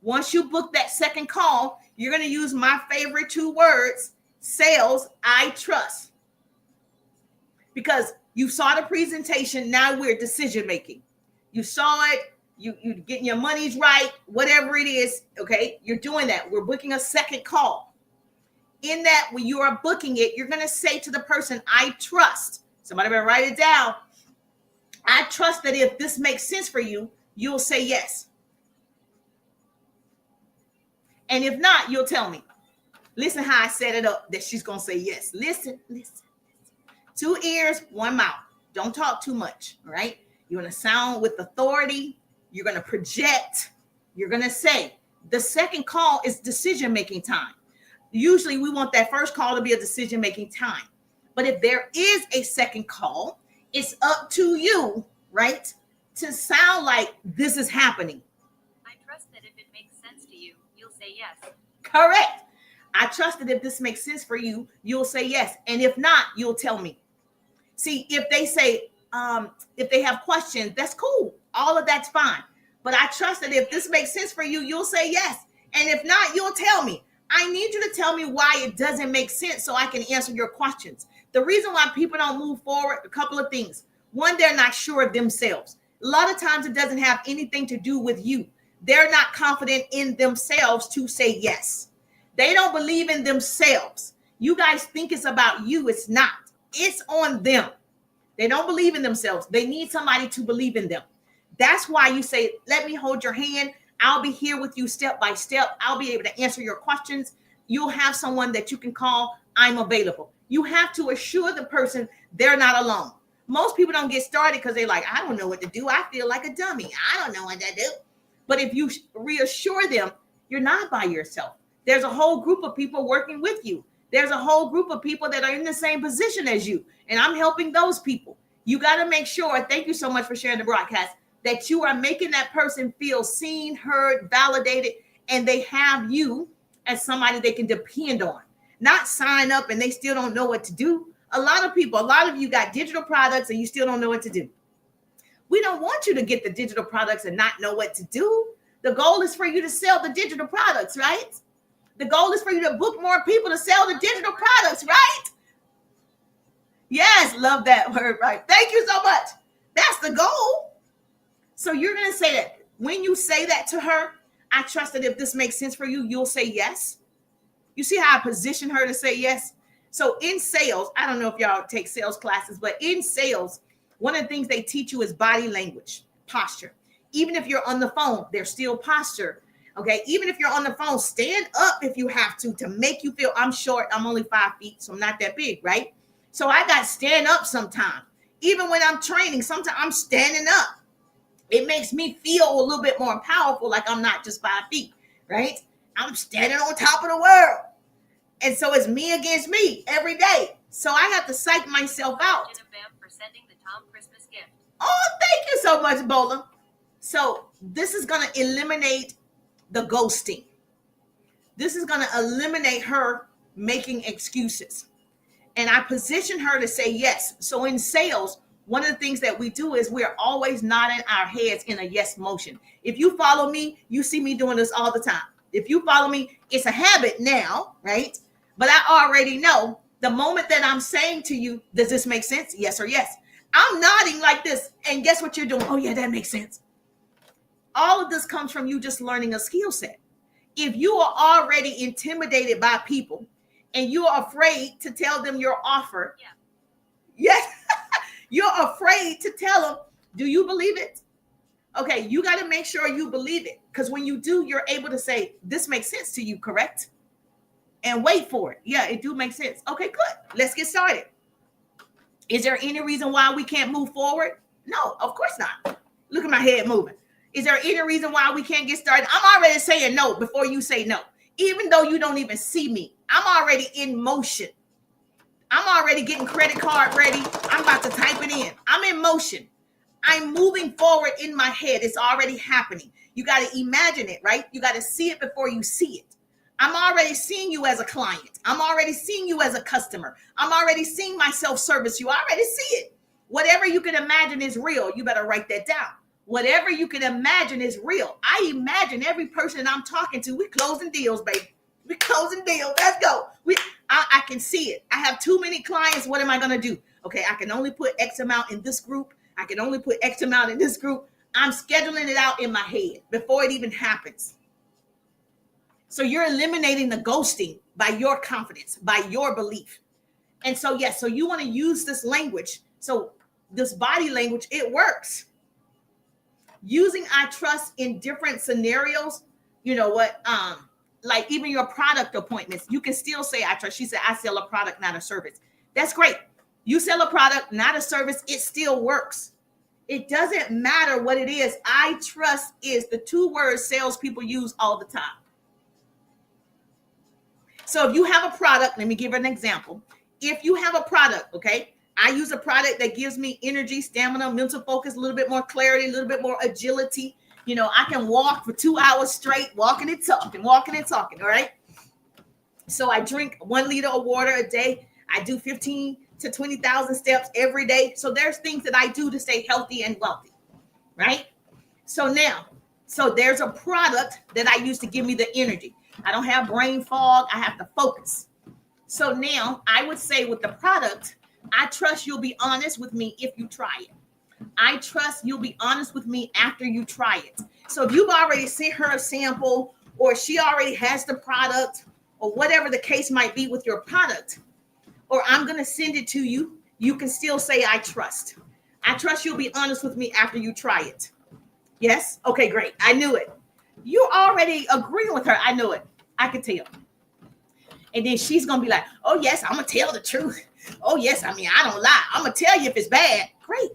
Once you book that second call, you're going to use my favorite 2 words, sales, I trust. Because you saw the presentation, now we're decision making. You saw it, you're getting your monies right, whatever it is, okay? You're doing that. We're booking a second call. In that, when you are booking it, you're going to say to the person, I trust. Somebody better write it down. I trust that if this makes sense for you, you'll say yes. And if not, you'll tell me. Listen how I set it up that she's going to say yes. Listen. 2 ears, 1 mouth. Don't talk too much, all right? You're going to sound with authority. You're going to project. You're going to say. The second call is decision-making time. Usually we want that first call to be a decision-making time. But if there is a second call, it's up to you, right, to sound like this is happening. I trust that if it makes sense to you, you'll say yes. Correct. I trust that if this makes sense for you, you'll say yes. And if not, you'll tell me. See, if they say, if they have questions, that's cool. All of that's fine. But I trust that if this makes sense for you, you'll say yes. And if not, you'll tell me. I need you to tell me why it doesn't make sense so I can answer your questions. The reason why people don't move forward, a couple of things. One, they're not sure of themselves. A lot of times it doesn't have anything to do with you. They're not confident in themselves to say yes. They don't believe in themselves. You guys think it's about you. It's not. It's on them. They don't believe in themselves. They need somebody to believe in them. That's why you say, let me hold your hand. I'll be here with you step by step. I'll be able to answer your questions. You'll have someone that you can call. I'm available. You have to assure the person they're not alone. Most people don't get started because they're like, I don't know what to do. I feel like a dummy. I don't know what to do. But if you reassure them, you're not by yourself. There's a whole group of people working with you. There's a whole group of people that are in the same position as you. And I'm helping those people. You got to make sure, thank you so much for sharing the broadcast, that you are making that person feel seen, heard, validated, and they have you as somebody they can depend on. Not sign up and they still don't know what to do. A lot of you got digital products and you still don't know what to do. We don't want you to get the digital products and not know what to do. The goal is for you to sell the digital products, right? The goal is for you to book more people to sell the digital products, right? Yes, love that word, right? Thank you so much. That's the goal. So you're going to say that when you say that to her, I trust that if this makes sense for you, you'll say yes. You see how I position her to say yes? So in sales, I don't know if y'all take sales classes, but in sales, one of the things they teach you is body language, posture. Even if you're on the phone, there's still posture. Okay, even if you're on the phone, stand up if you have to make you feel, I'm short, I'm only 5 feet, so I'm not that big, right? So I got to stand up sometimes. Even when I'm training, sometimes I'm standing up. It makes me feel a little bit more powerful, like I'm not just 5 feet, right? I'm standing on top of the world. And so it's me against me every day. So I have to psych myself out. Jenna Bam for sending the Tom Christmas gift. Oh, thank you so much, Bola. So this is going to eliminate the ghosting. This is going to eliminate her making excuses. And I position her to say yes. So in sales, one of the things that we do is we're always nodding our heads in a yes motion. If you follow me, you see me doing this all the time. If you follow me, it's a habit now, right? But I already know the moment that I'm saying to you, does this make sense? Yes or yes. I'm nodding like this. And guess what you're doing? Oh, yeah, that makes sense. All of this comes from you just learning a skill set. If you are already intimidated by people and you're afraid to tell them your offer, yes, you're afraid to tell them, do you believe it? Okay, you got to make sure you believe it. Because when you do, you're able to say, this makes sense to you, correct? And wait for it. Yeah, it do make sense. Okay, good. Let's get started. Is there any reason why we can't move forward? No, of course not. Look at my head moving. Is there any reason why we can't get started? I'm already saying no before you say no. Even though you don't even see me, I'm already in motion. I'm already getting credit card ready. I'm about to type it in. I'm in motion. I'm moving forward in my head. It's already happening. You got to imagine it, right? You got to see it before you see it. I'm already seeing you as a client. I'm already seeing you as a customer. I'm already seeing myself service you. I already see it. Whatever you can imagine is real. You better write that down. Whatever you can imagine is real. I imagine every person I'm talking to, we're closing deals, baby. We're closing deals. Let's go. I can see it. I have too many clients. What am I going to do? Okay, I can only put X amount in this group. I can only put X amount in this group. I'm scheduling it out in my head before it even happens. So you're eliminating the ghosting by your confidence, by your belief. And so, yes, so you want to use this language. So this body language, it works. Using I trust in different scenarios, you know what? like even your product appointments, you can still say, I trust. She said, I sell a product, not a service. That's great. You sell a product, not a service. It still works. It doesn't matter what it is. I trust is the two words salespeople use all the time. So if you have a product, let me give an example. If you have a product, okay, I use a product that gives me energy, stamina, mental focus, a little bit more clarity, a little bit more agility. You know, I can walk for 2 hours straight, walking and talking, all right? So I drink 1 liter of water a day. I do 15 to 20,000 steps every day. So there's things that I do to stay healthy and wealthy, right? So there's a product that I use to give me the energy. I don't have brain fog. I have to focus. So now I would say with the product, I trust you'll be honest with me if you try it. I trust you'll be honest with me after you try it. So if you've already sent her a sample, or she already has the product, or whatever the case might be with your product, or I'm going to send it to you, you can still say, I trust. I trust you'll be honest with me after you try it. Yes? Okay, great. I knew it. You already agreeing with her. I knew it. I could tell. And then she's going to be like, oh, yes, I'm going to tell the truth. Oh, yes, I don't lie. I'm going to tell you if it's bad. Great.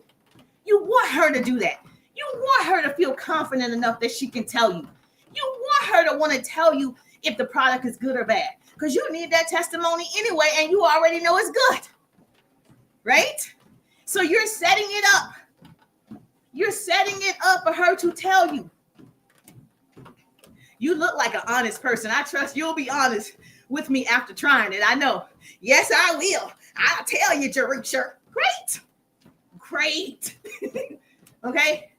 You want her to do that. You want her to feel confident enough that she can tell you. You want her to want to tell you if the product is good or bad, because you need that testimony anyway, and you already know it's good, right? So you're setting it up. You're setting it up for her to tell you. You look like an honest person. I trust you'll be honest with me after trying it. I know. Yes, I will. I'll tell you, Jerusha. Great. Okay.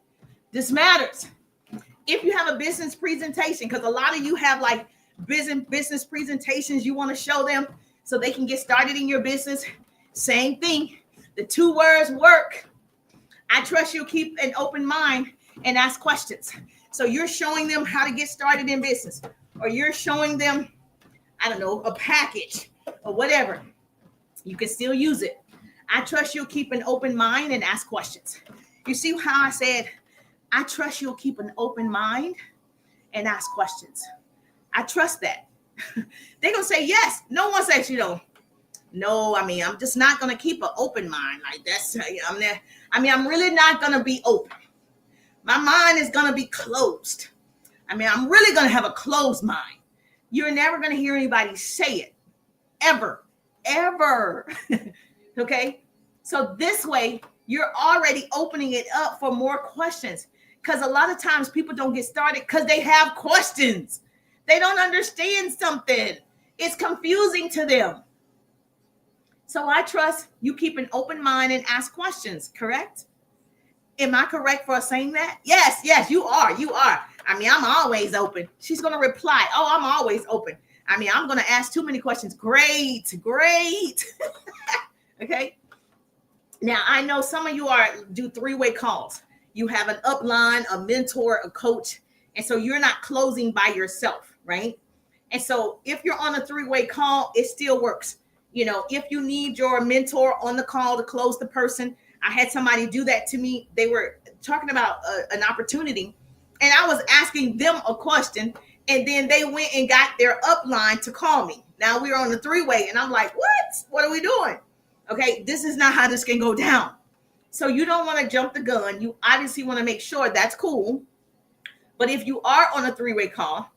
This matters. If you have a business presentation, because a lot of you have like business presentations you want to show them so they can get started in your business. Same thing. The two words work. I trust you'll keep an open mind and ask questions. So you're showing them how to get started in business, or you're showing them, I don't know, a package or whatever. You can still use it. I trust you'll keep an open mind and ask questions. You see how I said, I trust you'll keep an open mind and ask questions. I trust that. They're going to say yes. No one says you don't. No, I'm just not going to keep an open mind like that. I'm really not going to be open. My mind is going to be closed. I'm really going to have a closed mind. You're never going to hear anybody say it. Ever. Okay? So this way, you're already opening it up for more questions. Because a lot of times people don't get started because they have questions. They don't understand something. It's confusing to them. So I trust you keep an open mind and ask questions, correct? Am I correct for saying that? Yes, you are. I'm always open. She's going to reply, oh, I'm always open. I'm going to ask too many questions. Great. Okay. Now, I know some of you do three-way calls. You have an upline, a mentor, a coach. And so you're not closing by yourself, right? And so if you're on a three-way call, it still works. You know, if you need your mentor on the call to close the person, I had somebody do that to me. They were talking about an opportunity, and I was asking them a question, and then they went and got their upline to call me. Now we're on the three-way, and I'm like, what are we doing? Okay, this is not how this can go down. So you don't want to jump the gun. You obviously want to make sure that's cool. But if you are on a three-way call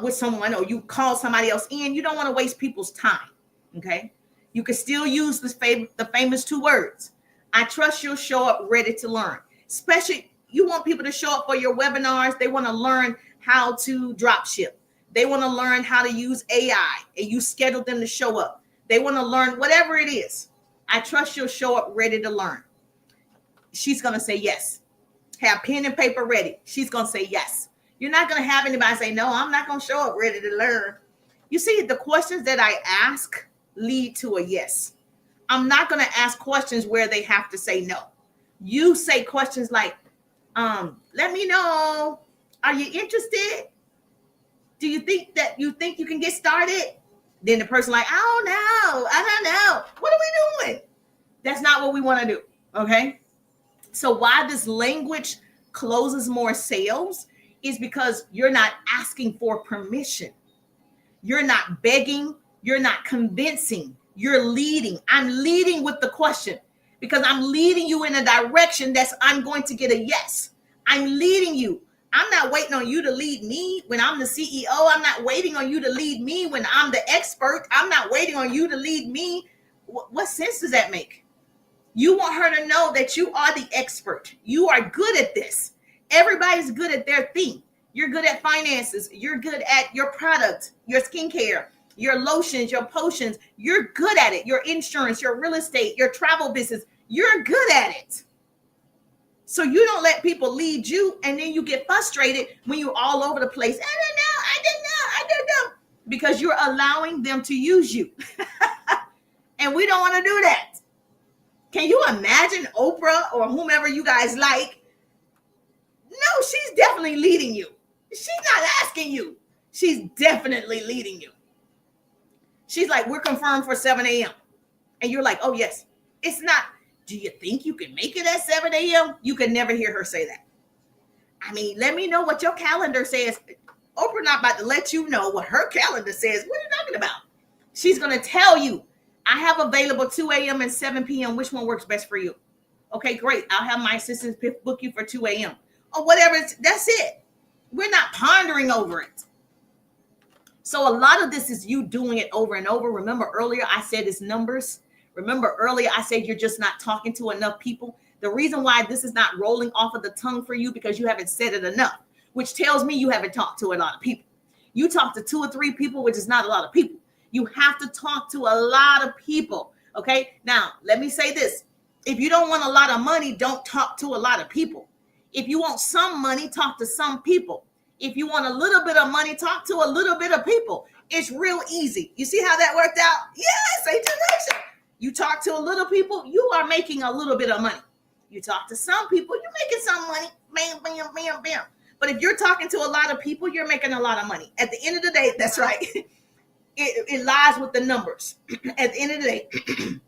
with someone, or you call somebody else in, you don't want to waste people's time. Okay, you can still use the famous two words. I trust you'll show up ready to learn. Especially, you want people to show up for your webinars. They want to learn how to drop ship. They want to learn how to use AI, and you schedule them to show up. They want to learn whatever it is. I trust you'll show up ready to learn. She's going to say yes. Have pen and paper ready. She's going to say yes. You're not going to have anybody say, no, I'm not going to show up ready to learn. You see, the questions that I ask lead to a yes. I'm not going to ask questions where they have to say no. You say questions like, let me know. Are you interested? Do you think you can get started? Then the person like, I don't know. What are we doing? That's not what we want to do. Okay. So why this language closes more sales is because you're not asking for permission. You're not begging. You're not convincing. You're leading. I'm leading with the question because I'm leading you in a direction that's I'm going to get a yes. I'm leading you. I'm not waiting on you to lead me when I'm the CEO. I'm not waiting on you to lead me when I'm the expert. I'm not waiting on you to lead me. What sense does that make? You want her to know that you are the expert. You are good at this. Everybody's good at their thing. You're good at finances. You're good at your product, your skincare, your lotions, your potions. You're good at it. Your insurance, your real estate, your travel business. You're good at it. So you don't let people lead you, and then you get frustrated when you're all over the place. I don't know. Because you're allowing them to use you. And we don't want to do that. Can you imagine Oprah or whomever you guys like? No, she's definitely leading you. She's not asking you. She's definitely leading you. She's like, we're confirmed for 7 a.m. And you're like, oh, yes. It's not, do you think you can make it at 7 a.m.? You can never hear her say that. I mean, let me know what your calendar says. Oprah not about to let you know what her calendar says. What are you talking about? She's going to tell you, I have available 2 a.m. and 7 p.m. Which one works best for you? Okay, great. I'll have my assistants book you for 2 a.m. or whatever. That's it. We're not pondering over it. So a lot of this is you doing it over and over. Remember earlier I said it's numbers. Remember earlier I said you're just not talking to enough people. The reason why this is not rolling off of the tongue for you because you haven't said it enough, which tells me you haven't talked to a lot of people. You talk to 2 or 3 people, which is not a lot of people. You have to talk to a lot of people. Okay. Now, let me say this. If you don't want a lot of money, don't talk to a lot of people. If you want some money, talk to some people. If you want a little bit of money, talk to a little bit of people. It's real easy. You see how that worked out? Yes, introduction. You talk to a little people, you are making a little bit of money. You talk to some people, you're making some money. Bam, bam, bam, bam. But if you're talking to a lot of people, you're making a lot of money. At the end of the day, that's right. It lies with the numbers. At the end of the day,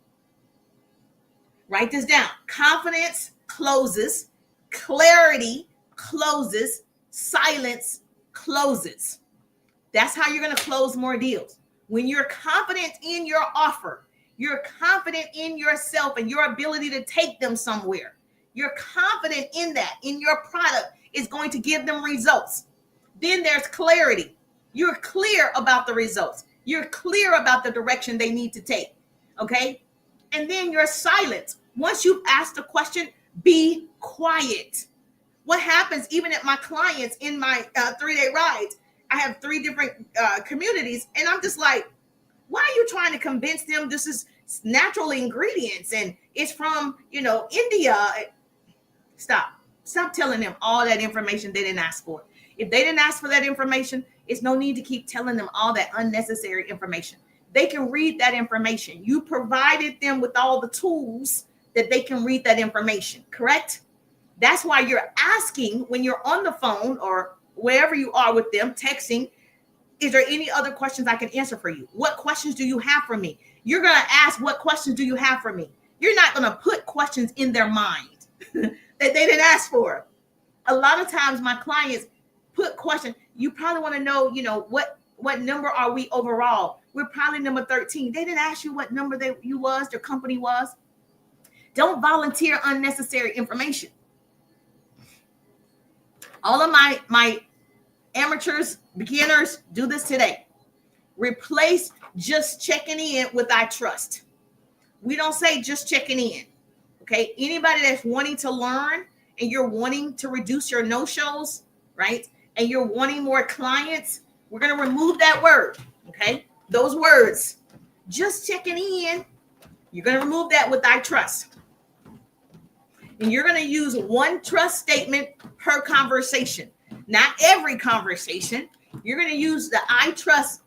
write this down. Confidence closes. Clarity closes. Silence closes. That's how you're going to close more deals. When you're confident in your offer, you're confident in yourself and your ability to take them somewhere. You're confident in that, in your product is going to give them results. Then there's clarity. You're clear about the results. You're clear about the direction they need to take. Okay. And then you're silent. Once you've asked a question, be quiet. What happens even at my clients in my 3-day rides, I have 3 different communities. And I'm just like, why are you trying to convince them this is natural ingredients and it's from, India? Stop telling them all that information they didn't ask for. If they didn't ask for that information, it's no need to keep telling them all that unnecessary information. They can read that information. You provided them with all the tools that they can read that information, correct? That's why you're asking when you're on the phone or wherever you are with them, texting, is there any other questions I can answer for you? What questions do you have for me? You're going to ask, what questions do you have for me? You're not going to put questions in their mind that they didn't ask for. A lot of times my clients put questions. You probably want to know, what number are we overall? We're probably number 13. They didn't ask you what number you was, their company was. Don't volunteer unnecessary information. All of my amateurs, beginners, do this today. Replace just checking in with I trust. We don't say just checking in. Okay. Anybody that's wanting to learn and you're wanting to reduce your no-shows, right? And you're wanting more clients, we're going to remove that word. Okay. Those words, just checking in. You're going to remove that with I trust. And you're going to use one trust statement per conversation. Not every conversation. You're going to use the I trust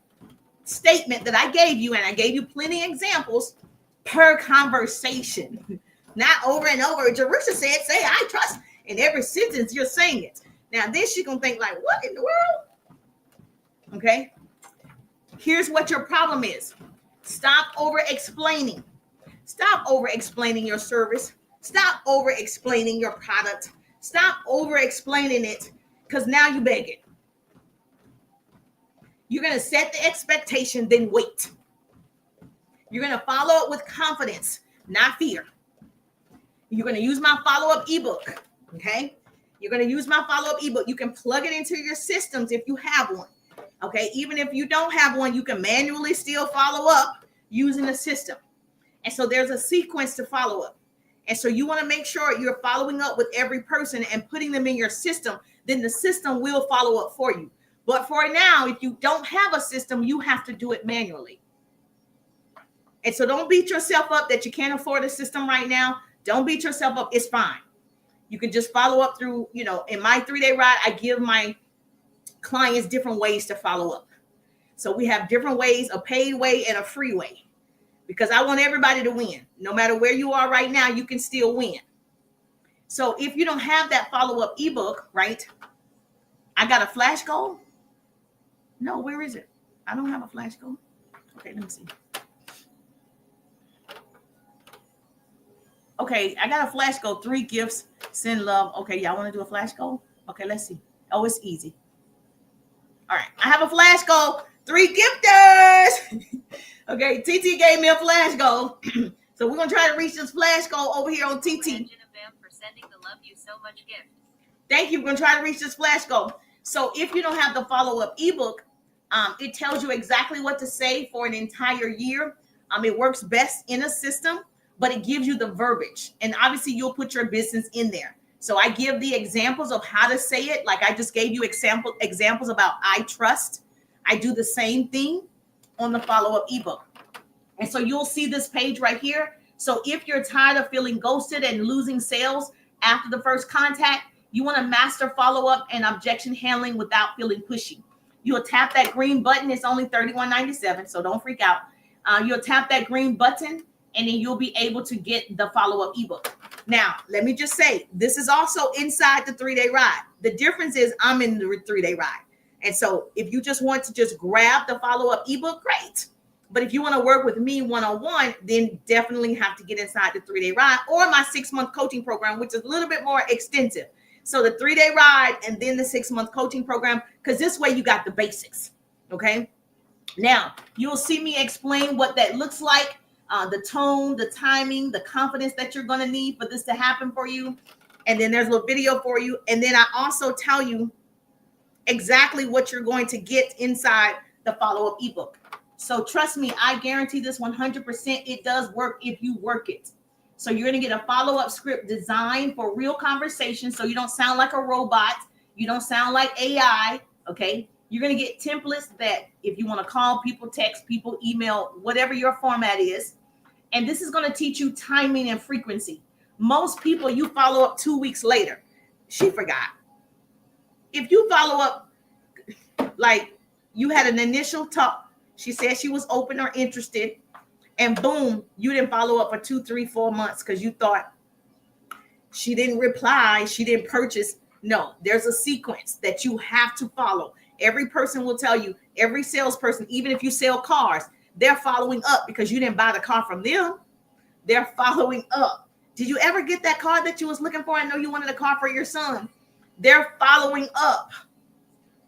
statement that I gave you, and I gave you plenty of examples per conversation. Not over and over. Jerusha said, say I trust. In every sentence, you're saying it. Now, then she's going to think like, what in the world? Okay. Here's what your problem is. Stop over-explaining. Stop over-explaining your service. Stop over-explaining your product. Stop over-explaining it because now you beg it. You're going to set the expectation, then wait. You're going to follow up with confidence, not fear. You're going to use my follow-up ebook, okay? You're going to use my follow-up ebook. You can plug it into your systems if you have one, okay? Even if you don't have one, you can manually still follow up using the system. And so there's a sequence to follow up. And so you want to make sure you're following up with every person and putting them in your system. Then the system will follow up for you. But for now, if you don't have a system, you have to do it manually. And so don't beat yourself up that you can't afford a system right now. Don't beat yourself up. It's fine. You can just follow up through, in my 3-day ride, I give my clients different ways to follow up. So we have different ways, a paid way and a free way, because I want everybody to win. No matter where you are right now, you can still win. So if you don't have that follow-up ebook, right? I got a flash goal. No, where is it? I don't have a flash goal. Okay, let me see. Okay, I got a flash goal. 3 gifts, send love. Okay, y'all want to do a flash goal? Okay, let's see. Oh, it's easy. All right, I have a flash goal. 3 gifters. Okay, TT gave me a flash goal. So we're going to try to reach this flash goal over here on TT. For sending the love you so much gift. Thank you. We're going to try to reach this flash goal. So if you don't have the follow-up ebook, it tells you exactly what to say for an entire year. It works best in a system, but it gives you the verbiage. And obviously you'll put your business in there. So I give the examples of how to say it. Like I just gave you examples about I trust. I do the same thing on the follow-up ebook. And so you'll see this page right here. So if you're tired of feeling ghosted and losing sales after the first contact, you want to master follow-up and objection handling without feeling pushy. You'll tap that green button. It's only $31.97, so don't freak out. You'll tap that green button, and then you'll be able to get the follow-up ebook. Now, let me just say, this is also inside the 3-day ride. The difference is I'm in the 3-day ride. And so if you just want to just grab the follow-up ebook, great. But if you want to work with me one-on-one, then definitely have to get inside the 3-day ride or my 6-month coaching program, which is a little bit more extensive. So the 3-day ride and then the 6-month coaching program, because this way you got the basics. Okay. Now you'll see me explain what that looks like, the tone, the timing, the confidence that you're going to need for this to happen for you. And then there's a little video for you. And then I also tell you exactly what you're going to get inside the follow-up ebook. So trust me, I guarantee this 100%. It does work if you work it. So you're going to get a follow-up script designed for real conversation. So you don't sound like a robot. You don't sound like AI. Okay. You're going to get templates that if you want to call people, text people, email, whatever your format is. And this is going to teach you timing and frequency. Most people, you follow up 2 weeks later. She forgot. If you follow up, like you had an initial talk, she said she was open or interested, and boom, you didn't follow up for 2, 3, 4 months because you thought she didn't reply, she didn't purchase. No, there's a sequence that you have to follow. Every person will tell you, every salesperson, even if you sell cars, they're following up because you didn't buy the car from them. They're following up. Did you ever get that car that you was looking for? I know you wanted a car for your son. They're following up.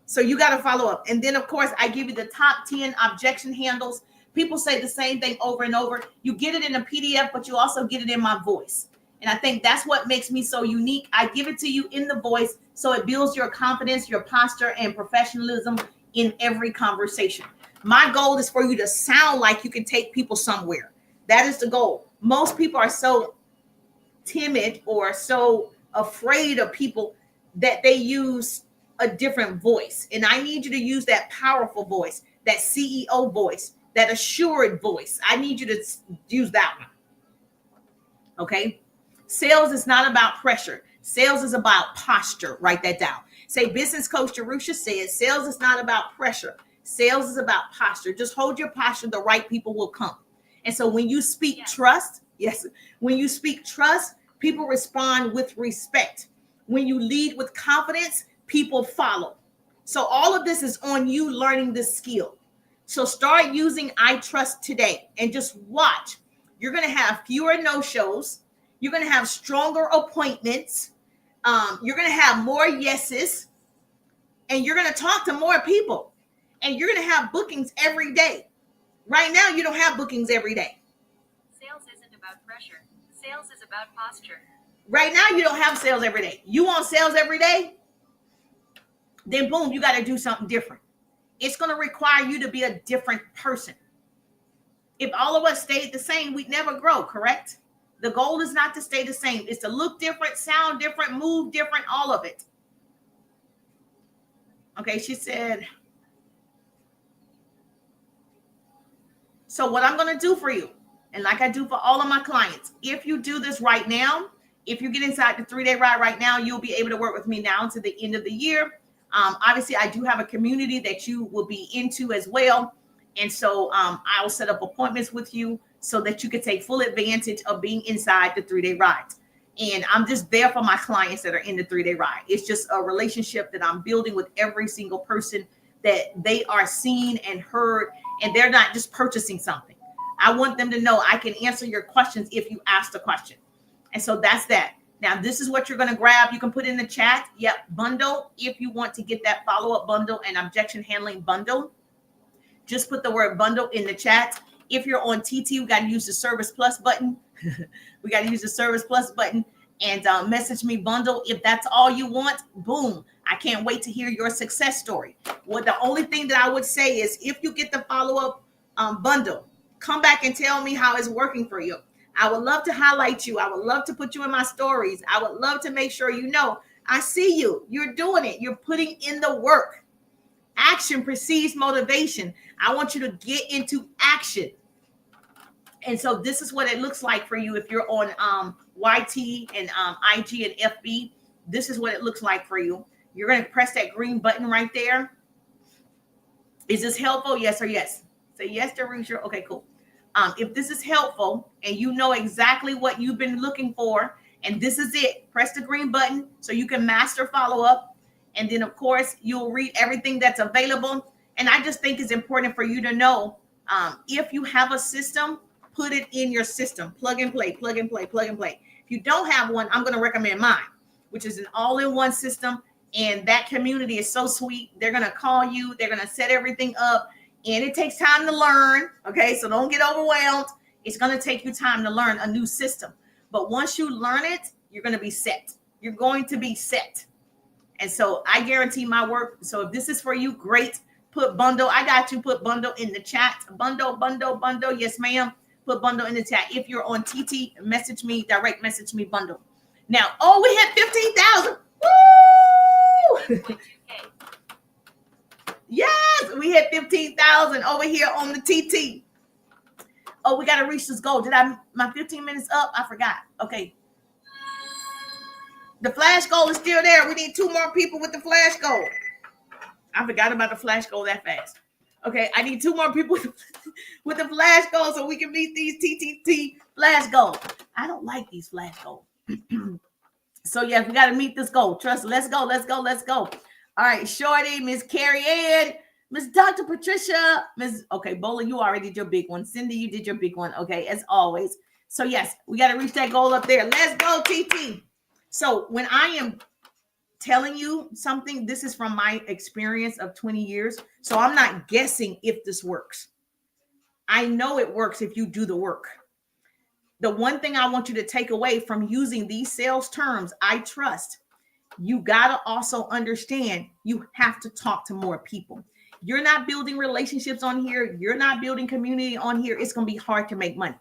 So you got to follow up. And then, of course, I give you the top 10 objection handles. People say the same thing over and over. You get it in a PDF, but you also get it in my voice. And I think that's what makes me so unique. I give it to you in the voice, so it builds your confidence, your posture, and professionalism in every conversation. My goal is for you to sound like you can take people somewhere. That is the goal. Most people are so timid or so afraid of people that they use a different voice. And I need you to use that powerful voice, that CEO voice, that assured voice. I need you to use that one. Okay. Sales is not about pressure. Sales is about posture. Write that down. Say, business coach Jerusha says, sales is not about pressure. Sales is about posture. Just hold your posture. The right people will come. And so when you speak trust, when you speak trust, people respond with respect. When you lead with confidence, people follow. So all of this is on you learning this skill. So start using I Trust today and just watch. You're going to have fewer no-shows. You're going to have stronger appointments. You're going to have more yeses. and you're going to talk to more people, and you're going to have bookings every day. Right now, you don't have bookings every day. Sales isn't about pressure. Sales is about posture. Right now, you don't have sales every day. You want sales every day? Then boom, you got to do something different. It's going to require you to be a different person. If all of us stayed the same, we'd never grow, correct? The goal is not to stay the same. It's to look different, sound different, move different, all of it. Okay, she said, so what I'm going to do for you, and like I do for all of my clients, if you do this right now, if you get inside the 3-day ride right now, you'll be able to work with me now to the end of the year. Obviously, I do have a community that you will be into as well. And so I'll set up appointments with you so that you can take full advantage of being inside the 3-day ride. And I'm just there for my clients that are in the 3-day ride. It's just a relationship that I'm building with every single person, that they are seen and heard, and they're not just purchasing something. I want them to know I can answer your questions if you ask the question. And so that's that. Now, this is what you're going to grab. You can put in the chat. Yep, bundle. If you want to get that follow-up bundle and objection handling bundle, just put the word bundle in the chat. If you're on TT, we got to use the Service Plus button. We got to use the Service Plus button and message me bundle. If that's all you want, boom. I can't wait to hear your success story. Well, the only thing that I would say is if you get the follow-up bundle, come back and tell me how it's working for you. I would love to highlight you. I would love to put you in my stories. I would love to make sure you know I see you. You're doing it. You're putting in the work. Action precedes motivation. I want you to get into action. And so this is what it looks like for you if you're on YT and IG and FB. This is what it looks like for you. You're going to press that green button right there. Is this helpful? Yes or yes? Say yes to reach your. Okay, cool. If this is helpful and you know exactly what you've been looking for, and this is it, press the green button so you can master follow-up. And then, of course, you'll read everything that's available. And I just think it's important for you to know if you have a system, put it in your system. Plug and play, plug and play, plug and play. If you don't have one, I'm going to recommend mine, which is an all-in-one system. And that community is so sweet. They're going to call you. They're going to set everything up. And it takes time to learn. Okay, so don't get overwhelmed. It's going to take you time to learn a new system. But once you learn it, you're going to be set. You're going to be set. And so I guarantee my work. So if this is for you, great. Put bundle. I got you. Put bundle in the chat. Bundle, bundle, bundle. Yes, ma'am. Put bundle in the chat. If you're on TT, message me, direct message me, bundle. Now, oh, we had 15,000. Woo! Yes, we hit 15,000 over here on the TT. Oh, we got to reach this goal. My 15 minutes up? I forgot. Okay. The flash goal is still there. We need 2 more people with the flash goal. I forgot about the flash goal that fast. Okay, I need 2 more people with the flash goal so we can meet these TTT flash goals. I don't like these flash goals. So, yes, we got to meet this goal. Trust, let's go, let's go, let's go. All right, Shorty, Miss Carrie Ann, Miss Dr. Patricia, okay, Bola, you already did your big one. Cindy, you did your big one. Okay, as always. So, yes, we got to reach that goal up there. Let's go, TT. So, when I am telling you something, this is from my experience of 20 years. So, I'm not guessing if this works. I know it works if you do the work. The one thing I want you to take away from using these sales terms, I trust, you got to also understand you have to talk to more people. You're not building relationships on here. You're not building community on here. It's going to be hard to make money.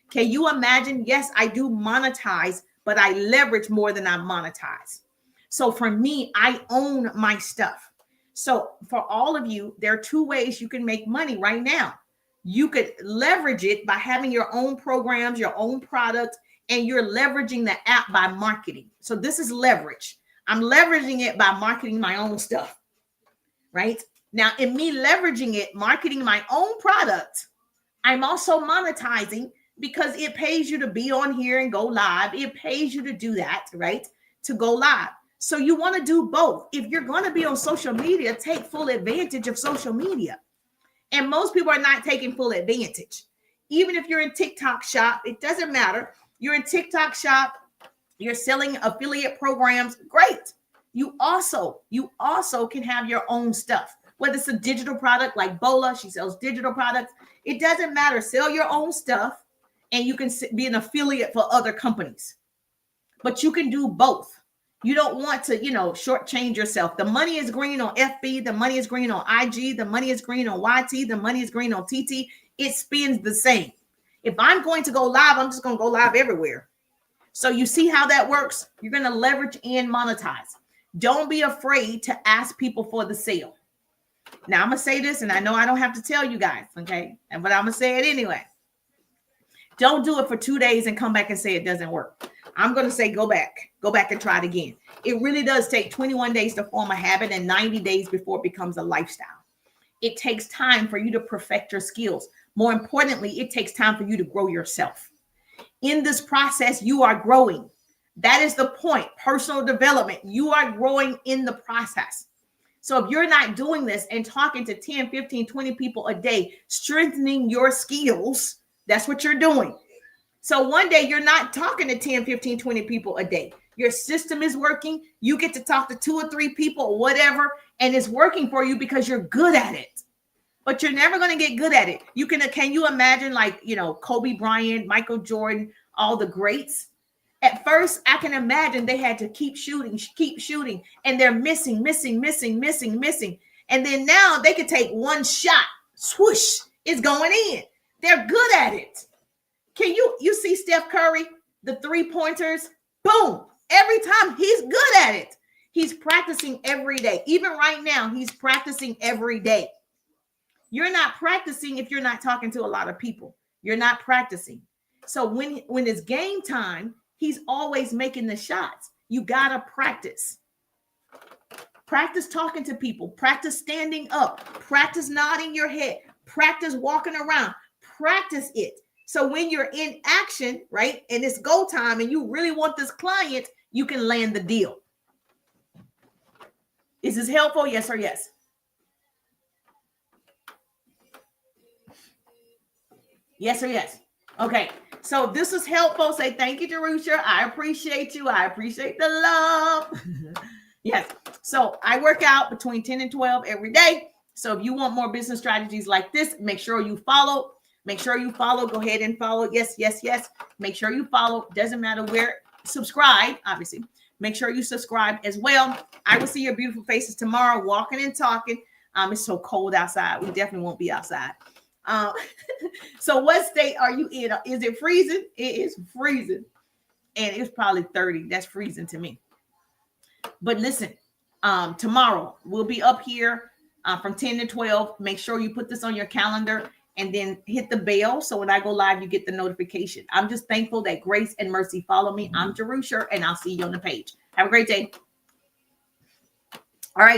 Can you imagine? Yes, I do monetize, but I leverage more than I monetize. So for me, I own my stuff. So for all of you, there are 2 ways you can make money right now. You could leverage it by having your own programs, your own product, and you're leveraging the app by marketing. So this is leverage. I'm leveraging it by marketing my own stuff, right? Now, in me leveraging it, marketing my own product, I'm also monetizing because it pays you to be on here and go live. It pays you to do that, right? To go live. So you want to do both. If you're going to be on social media, take full advantage of social media. And most people are not taking full advantage. Even if you're in TikTok shop, it doesn't matter. You're in TikTok shop. You're selling affiliate programs. Great. You also can have your own stuff, whether it's a digital product like Bola, she sells digital products. It doesn't matter. Sell your own stuff, and you can be an affiliate for other companies. But you can do both. You don't want to, shortchange yourself. The money is green on FB. The money is green on IG. The money is green on YT. The money is green on TT. It spins the same. If I'm going to go live, I'm just going to go live everywhere. So you see how that works? You're going to leverage and monetize. Don't be afraid to ask people for the sale. Now I'm going to say this, and I know I don't have to tell you guys, okay? But I'm going to say it anyway. Don't do it for 2 days and come back and say it doesn't work. I'm going to say go back and try it again. It really does take 21 days to form a habit and 90 days before it becomes a lifestyle. It takes time for you to perfect your skills. More importantly, it takes time for you to grow yourself. In this process, you are growing. That is the point. Personal development. You are growing in the process. So if you're not doing this and talking to 10, 15, 20 people a day, strengthening your skills, that's what you're doing. So one day you're not talking to 10, 15, 20 people a day. Your system is working. You get to talk to 2 or 3 people or whatever, and it's working for you because you're good at it. But you're never going to get good at it. Can you imagine Kobe Bryant, Michael Jordan, all the greats? At first, I can imagine they had to keep shooting, and they're missing. And then now they can take one shot, swoosh, it's going in. They're good at it. Can you see Steph Curry, the 3-pointers? Boom. Every time he's good at it. He's practicing every day. Even right now, he's practicing every day. You're not practicing if you're not talking to a lot of people. You're not practicing. So when it's game time, he's always making the shots. You got to practice. Practice talking to people. Practice standing up. Practice nodding your head. Practice walking around. Practice it. So when you're in action, right, and it's go time and you really want this client, you can land the deal. Is this helpful? Yes or yes? Yes or yes? Okay. So if this is helpful, say thank you, Jerusha. I appreciate you. I appreciate the love. Yes. So I work out between 10 and 12 every day. So if you want more business strategies like this, make sure you follow. Make sure you follow. Go ahead and follow. Yes. Make sure you follow. Doesn't matter where. Subscribe, obviously. Make sure you subscribe as well. I will see your beautiful faces tomorrow, walking and talking. It's so cold outside. We definitely won't be outside. So what state are you in? Is it freezing? It is freezing. And it's probably 30. That's freezing to me. But listen, tomorrow we'll be up here from 10 to 12. Make sure you put this on your calendar and then hit the bell. So when I go live, you get the notification. I'm just thankful that grace and mercy follow me. I'm Jerusha, and I'll see you on the page. Have a great day. All right.